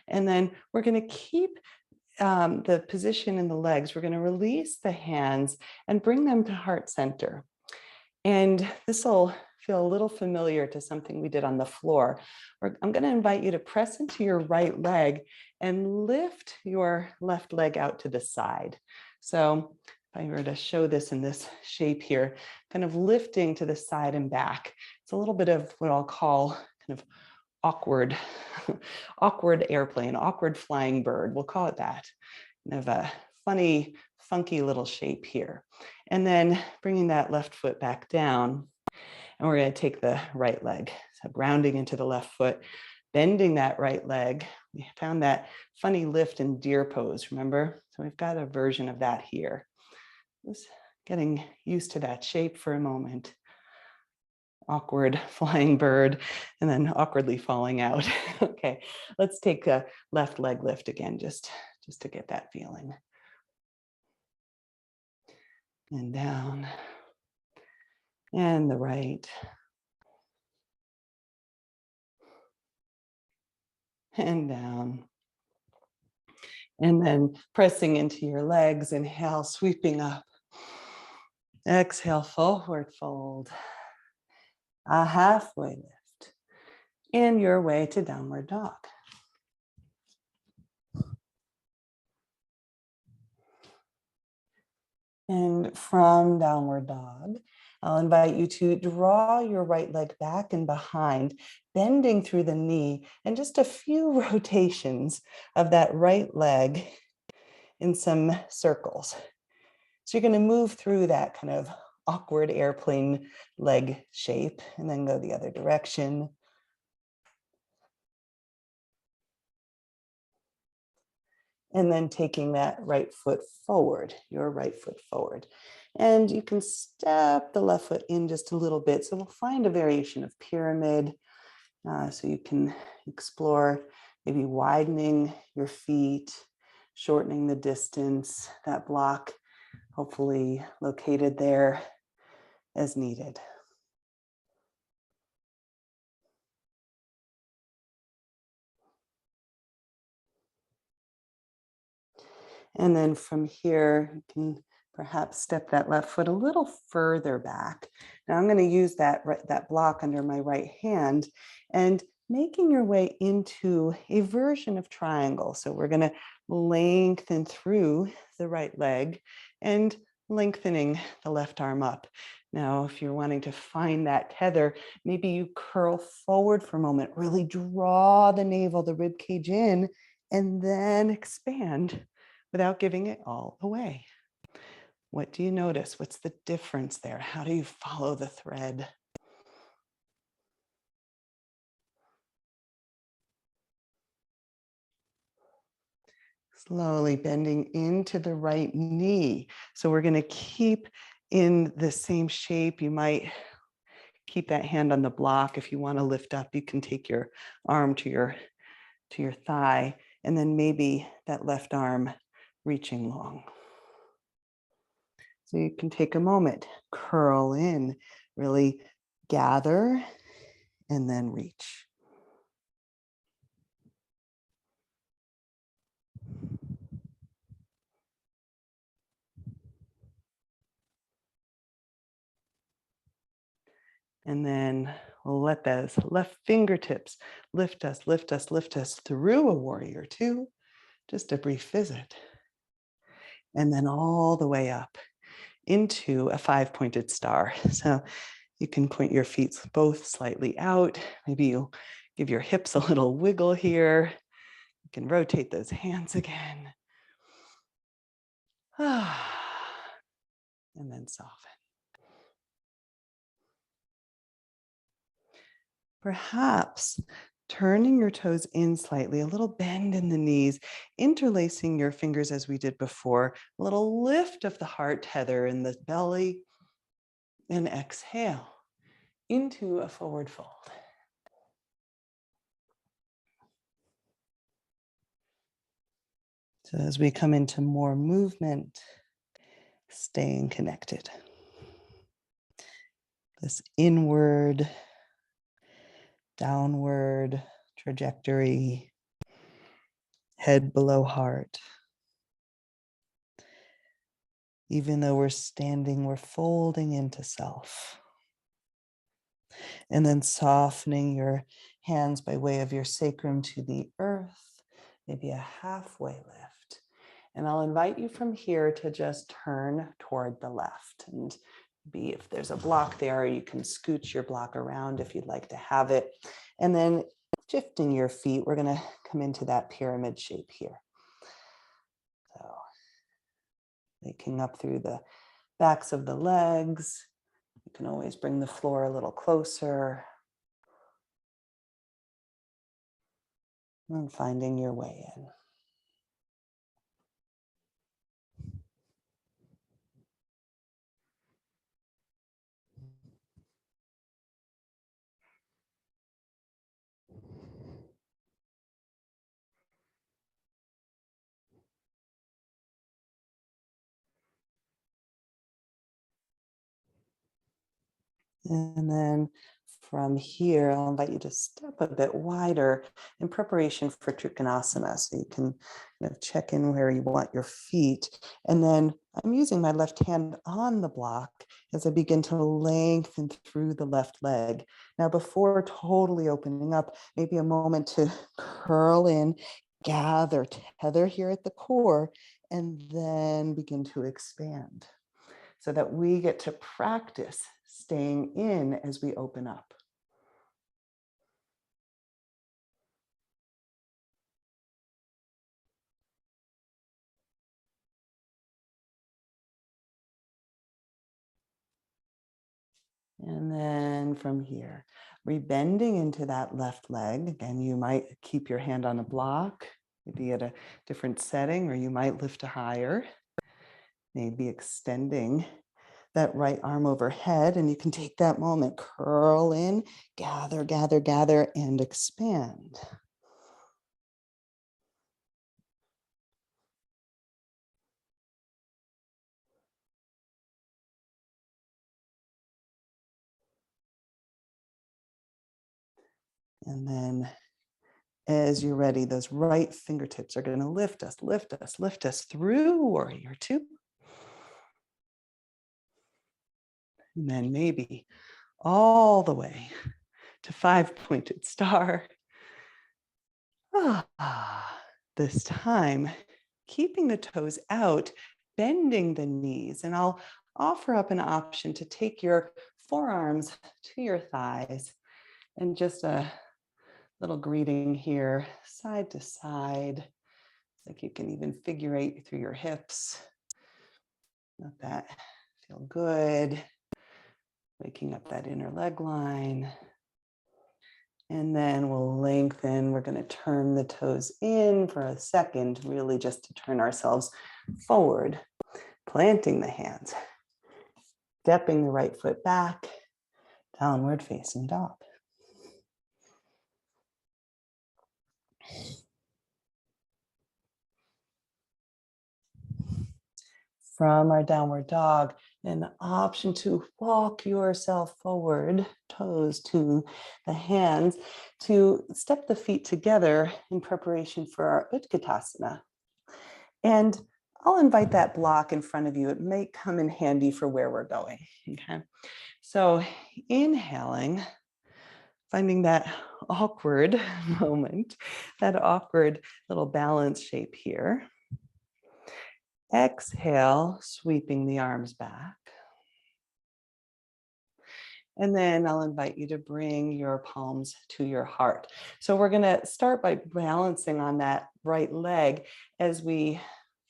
And then we're going to keep the position in the legs. We're going to release the hands and bring them to heart center. And this will feel a little familiar to something we did on the floor. I'm going to invite you to press into your right leg and lift your left leg out to the side. So if I were to show this in this shape here, kind of lifting to the side and back, it's a little bit of what I'll call kind of awkward, awkward airplane, awkward flying bird. We'll call it that. Kind of a funny, funky little shape here. And then bringing that left foot back down. And we're going to take the right leg. So grounding into the left foot, bending that right leg. We found that funny lift in deer pose, remember? So we've got a version of that here. Just getting used to that shape for a moment. Awkward flying bird, and then awkwardly falling out. Okay, let's take a left leg lift again, just to get that feeling. And down. And the right. And down. And then pressing into your legs, inhale, sweeping up. Exhale, forward fold. A halfway lift. In your way to downward dog. And from downward dog, I'll invite you to draw your right leg back and behind, bending through the knee, and just a few rotations of that right leg in some circles. So you're going to move through that kind of awkward airplane leg shape and then go the other direction. And then taking that right foot forward, your right foot forward. And you can step the left foot in just a little bit. So we'll find a variation of pyramid. So you can explore maybe widening your feet, shortening the distance, that block hopefully located there as needed. And then from here, you can perhaps step that left foot a little further back. Now I'm going to use that block under my right hand and making your way into a version of triangle. So we're going to lengthen through the right leg and lengthening the left arm up. Now, if you're wanting to find that tether, maybe you curl forward for a moment, really draw the navel, the rib cage in, and then expand without giving it all away. What do you notice? What's the difference there? How do you follow the thread? Slowly bending into the right knee. So we're going to keep in the same shape. You might keep that hand on the block. If you want to lift up, you can take your arm to your thigh, and then maybe that left arm reaching long. So you can take a moment, curl in, really gather, and then reach. And then we'll let those left fingertips lift us, lift us, lift us through a warrior two, just a brief visit. And then all the way up into a 5-pointed star. So you can point your feet both slightly out. Maybe you'll give your hips a little wiggle here. You can rotate those hands again. And then soften. Perhaps turning your toes in slightly, a little bend in the knees, interlacing your fingers as we did before, a little lift of the heart tether in the belly, and exhale into a forward fold. So as we come into more movement, staying connected. This inward, downward trajectory, head below heart. Even though we're standing, we're folding into self. And then softening your hands by way of your sacrum to the earth, maybe a halfway lift. And I'll invite you from here to just turn toward the left. And be if there's a block there, you can scooch your block around if you'd like to have it. And then shifting your feet, we're going to come into that pyramid shape here. So waking up through the backs of the legs. You can always bring the floor a little closer. And finding your way in. And then from here, I'll invite you to step a bit wider in preparation for Trikonasana. So you can kind of check in where you want your feet. And then I'm using my left hand on the block as I begin to lengthen through the left leg. Now, before totally opening up, maybe a moment to curl in, gather, tether here at the core, and then begin to expand, so that we get to practice staying in as we open up. And then from here, rebending into that left leg. Again, you might keep your hand on a block, maybe at a different setting, or you might lift higher. Maybe extending that right arm overhead, and you can take that moment, curl in, gather, gather, gather, and expand. And then as you're ready, those right fingertips are going to lift us, lift us, lift us through warrior two. And then maybe all the way to five-pointed star. This time, keeping the toes out, bending the knees. And I'll offer up an option to take your forearms to your thighs and just a little greeting here, side to side. Like you can even figure eight through your hips. Let that feel good. Waking up that inner leg line. And then we'll lengthen. We're going to turn the toes in for a second, really just to turn ourselves forward, planting the hands, stepping the right foot back, downward facing dog. From our downward dog, an option to walk yourself forward, toes to the hands, to step the feet together in preparation for our Utkatasana. And I'll invite that block in front of you. It may come in handy for where we're going, okay? So inhaling, finding that awkward moment, that awkward little balance shape here. Exhale, sweeping the arms back. And then I'll invite you to bring your palms to your heart. So we're going to start by balancing on that right leg as we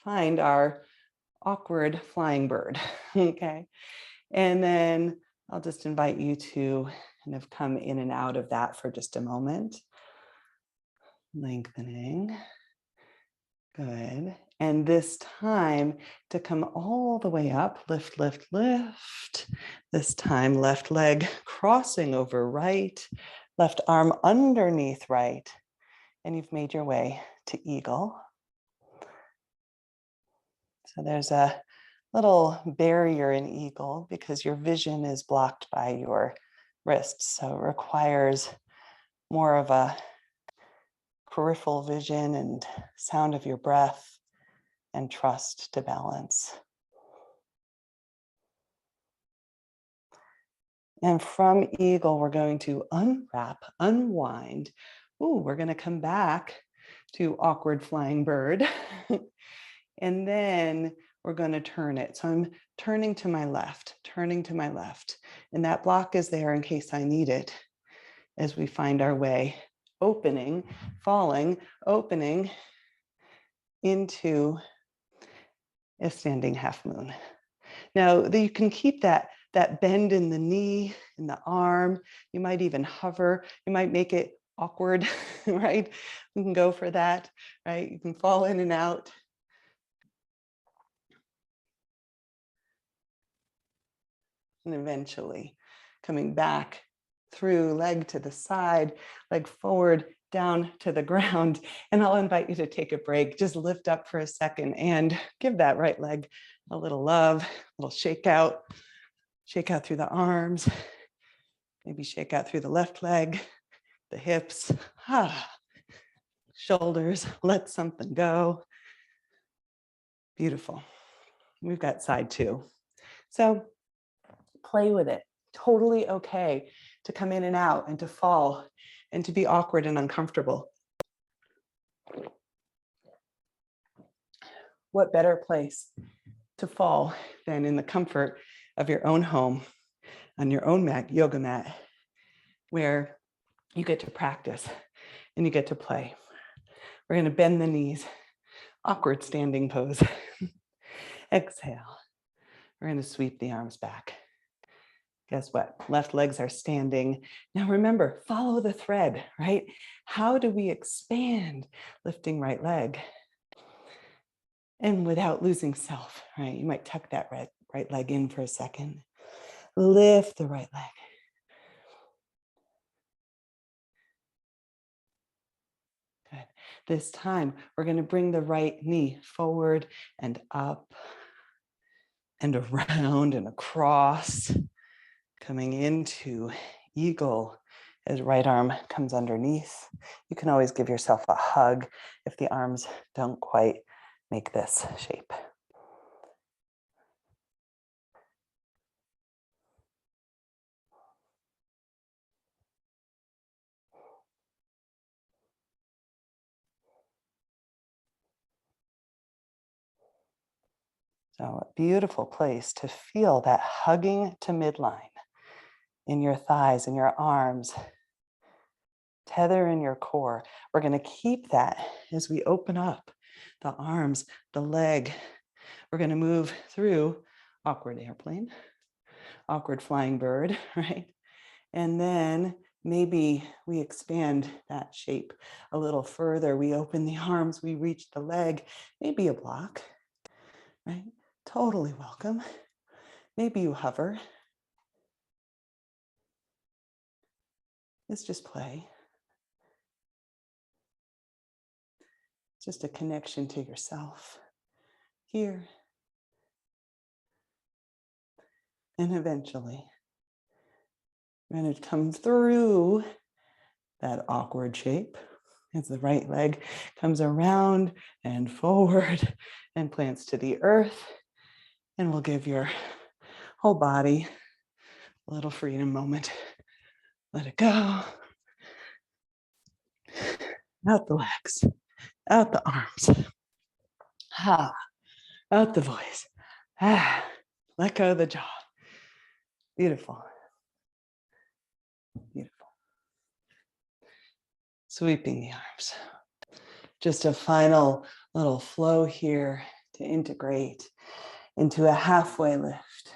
find our awkward flying bird. Okay. And then I'll just invite you to kind of come in and out of that for just a moment. Lengthening. Good. And this time to come all the way up, lift, lift, lift. This time, left leg crossing over right, left arm underneath right. And you've made your way to eagle. So there's a little barrier in eagle because your vision is blocked by your wrists. So it requires more of a peripheral vision and sound of your breath and trust to balance. And from eagle, we're going to unwrap, unwind. Ooh, we're going to come back to awkward flying bird. And then we're going to turn it. So I'm turning to my left, turning to my left. And that block is there in case I need it as we find our way, opening, falling, opening into a standing half moon. Now you can keep that bend in the knee, in the arm. You might even hover. You might make it awkward, right? We can go for that, right? You can fall in and out. And eventually coming back through, leg to the side, leg forward, down to the ground. And I'll invite you to take a break. Just lift up for a second and give that right leg a little love, a little shake out through the arms, maybe shake out through the left leg, the hips, shoulders, let something go. Beautiful. We've got side two. So play with it. Totally okay to come in and out and to fall and to be awkward and uncomfortable. What better place to fall than in the comfort of your own home, on your own mat, yoga mat, where you get to practice and you get to play. We're going to bend the knees, awkward standing pose. Exhale. We're going to sweep the arms back. Guess what? Left legs are standing. Now remember, follow the thread, right? How do we expand? Lifting right leg. And without losing self, right? You might tuck that right leg in for a second. Lift the right leg. Good. This time, we're going to bring the right knee forward and up and around and across, coming into eagle as right arm comes underneath. You can always give yourself a hug if the arms don't quite make this shape. So a beautiful place to feel that hugging to midline in your thighs, in your arms, tether in your core. We're going to keep that as we open up the arms, the leg. We're going to move through awkward airplane, awkward flying bird, right? And then maybe we expand that shape a little further. We open the arms, we reach the leg, maybe a block, right? Totally welcome. Maybe you hover. It's just play. Just a connection to yourself here. And eventually, we're going to come through that awkward shape as the right leg comes around and forward and plants to the earth. And we'll give your whole body a little freedom moment. Let it go. Out the legs, out the arms. Out the voice. Let go of the jaw. Beautiful. Beautiful. Sweeping the arms. Just a final little flow here to integrate into a halfway lift,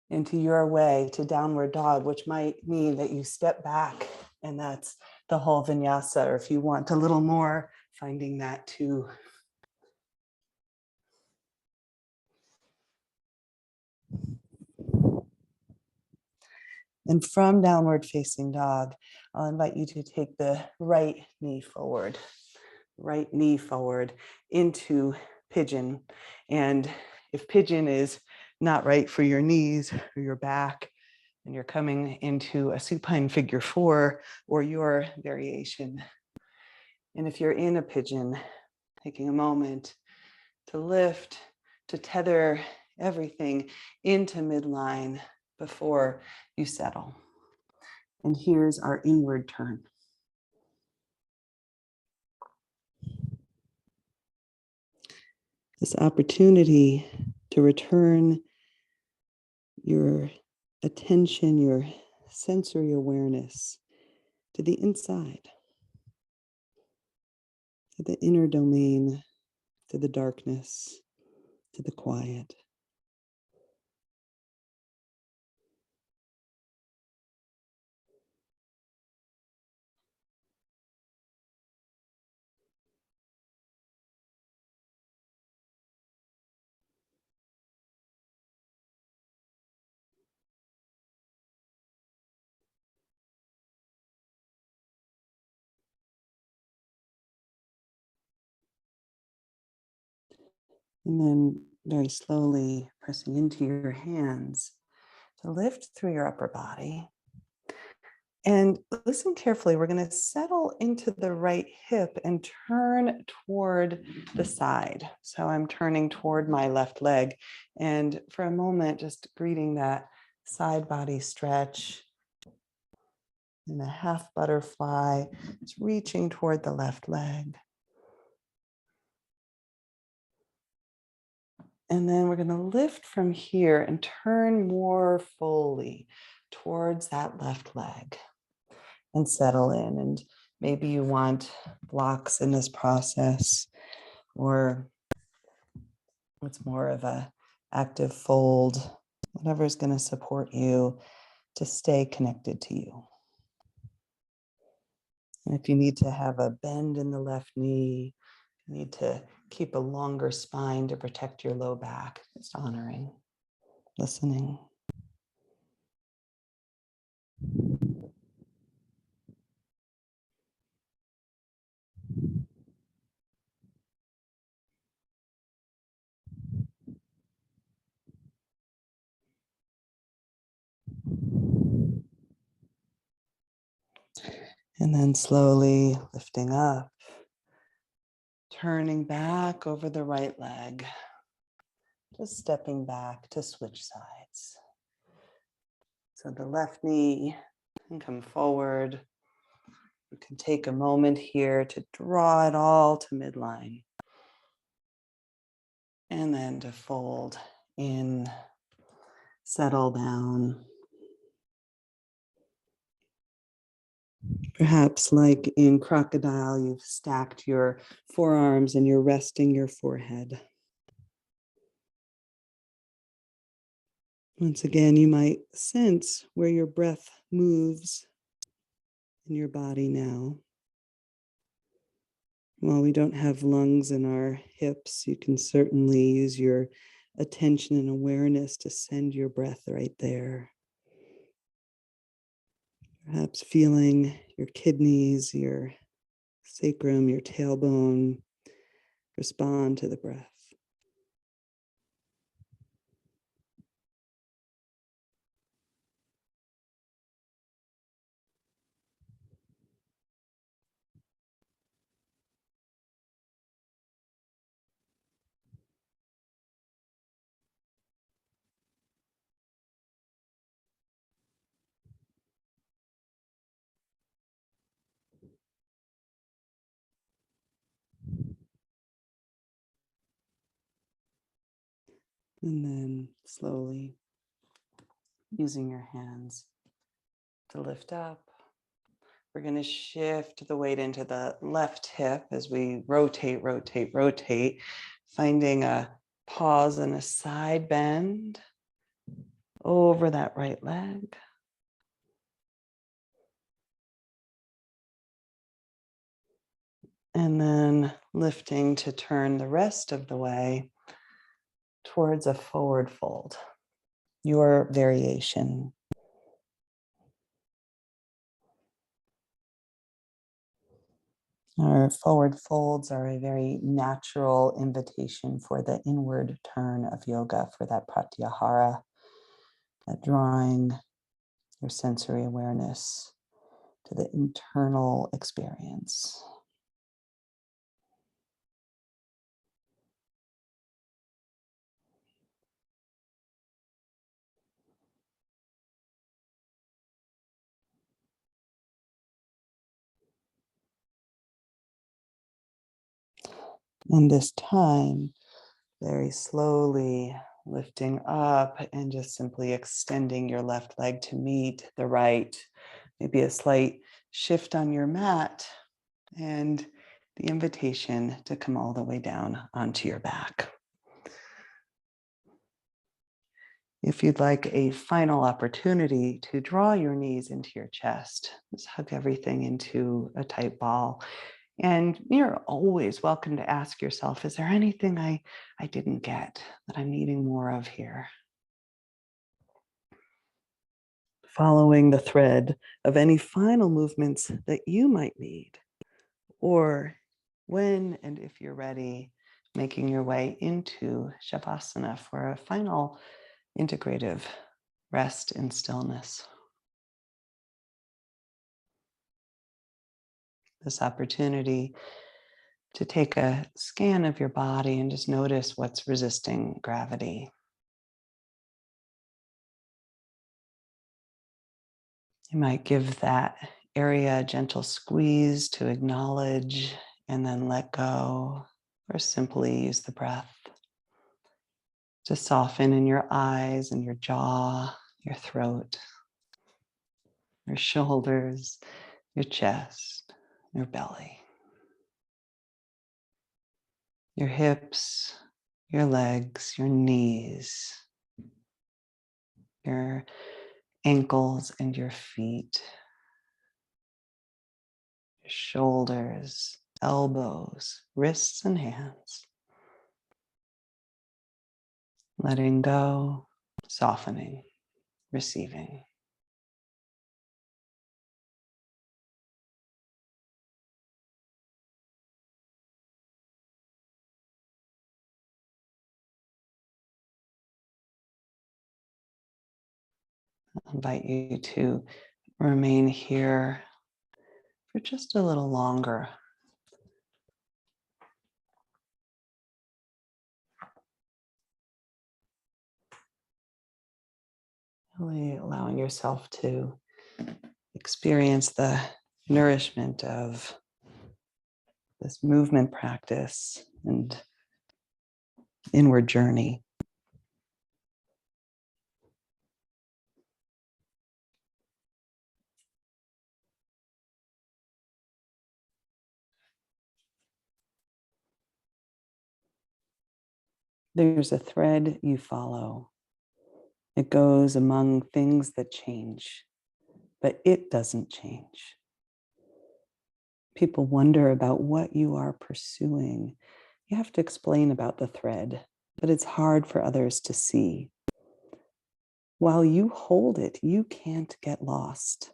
into your way to downward dog, which might mean that you step back, and that's the whole vinyasa, or if you want a little more, finding that too. And from downward facing dog, I'll invite you to take the right knee forward into pigeon. And if pigeon is not right for your knees or your back, and you're coming into a supine figure 4 or your variation. And if you're in a pigeon, taking a moment to lift, to tether everything into midline, before you settle. And here's our inward turn. This opportunity to return your attention, your sensory awareness to the inside, to the inner domain, to the darkness, to the quiet. And then very slowly pressing into your hands to lift through your upper body. And listen carefully. We're going to settle into the right hip and turn toward the side. So I'm turning toward my left leg. And for a moment, just greeting that side body stretch in a half butterfly. It's reaching toward the left leg. And then we're going to lift from here and turn more fully towards that left leg and settle in. And maybe you want blocks in this process, or it's more of a active fold, whatever is going to support you to stay connected to you. And if you need to have a bend in the left knee, you need to keep a longer spine to protect your low back, just honoring, listening. And then slowly lifting up, turning back over the right leg, just stepping back to switch sides. So the left knee can come forward. You can take a moment here to draw it all to midline. And then to fold in, settle down. Perhaps like in Crocodile, you've stacked your forearms and you're resting your forehead. Once again, you might sense where your breath moves in your body now. While we don't have lungs in our hips, you can certainly use your attention and awareness to send your breath right there. Perhaps feeling your kidneys, your sacrum, your tailbone respond to the breath. And then slowly using your hands to lift up. We're going to shift the weight into the left hip as we rotate, rotate, rotate, finding a pause and a side bend over that right leg. And then lifting to turn the rest of the way towards a forward fold, your variation. Our forward folds are a very natural invitation for the inward turn of yoga, for that Pratyahara, that drawing your sensory awareness to the internal experience. And this time, very slowly lifting up and just simply extending your left leg to meet the right. Maybe a slight shift on your mat and the invitation to come all the way down onto your back. If you'd like a final opportunity to draw your knees into your chest, just hug everything into a tight ball. And you're always welcome to ask yourself, is there anything I didn't get that I'm needing more of here? Following the thread of any final movements that you might need, or when and if you're ready, making your way into Shavasana for a final integrative rest in stillness. This opportunity to take a scan of your body and just notice what's resisting gravity. You might give that area a gentle squeeze to acknowledge and then let go, or simply use the breath to soften in your eyes and your jaw, your throat, your shoulders, your chest, your belly, your hips, your legs, your knees, your ankles and your feet, your shoulders, elbows, wrists, and hands. Letting go, softening, receiving. I invite you to remain here for just a little longer. Really allowing yourself to experience the nourishment of this movement practice and inward journey. There's a thread you follow. It goes among things that change, but it doesn't change. People wonder about what you are pursuing. You have to explain about the thread, but it's hard for others to see. While you hold it, you can't get lost.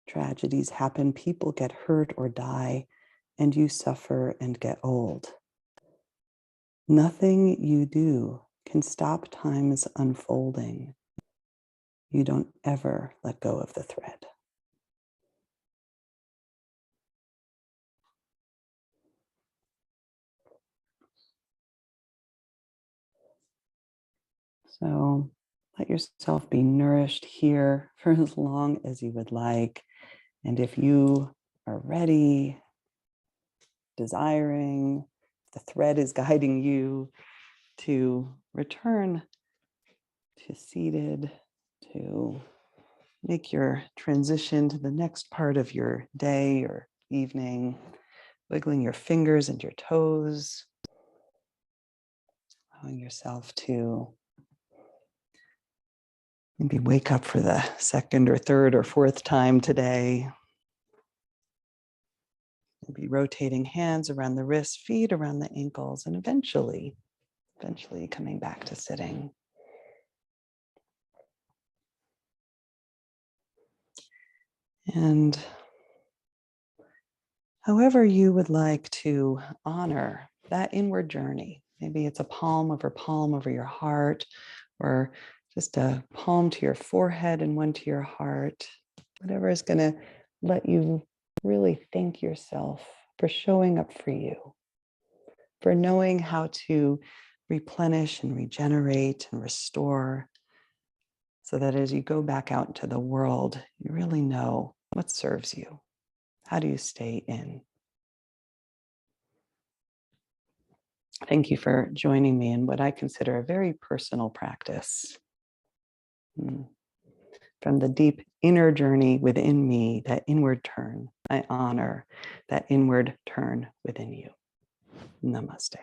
Tragedies happen, people get hurt or die, and you suffer and get old. Nothing you do can stop time's unfolding. You don't ever let go of the thread. So let yourself be nourished here for as long as you would like. And if you are ready, desiring, the thread is guiding you to return to seated, to make your transition to the next part of your day or evening, wiggling your fingers and your toes, allowing yourself to maybe wake up for the second or third or fourth time today. Maybe rotating hands around the wrists, feet around the ankles, and eventually coming back to sitting. And however you would like to honor that inward journey, maybe it's a palm over your heart, or just a palm to your forehead and one to your heart, whatever is going to let you really thank yourself for showing up for you, for knowing how to replenish and regenerate and restore, so that as you go back out into the world, you really know what serves you. How do you stay in? Thank you for joining me in what I consider a very personal practice. From the deep inner journey within me, that inward turn, I honor that inward turn within you. Namaste.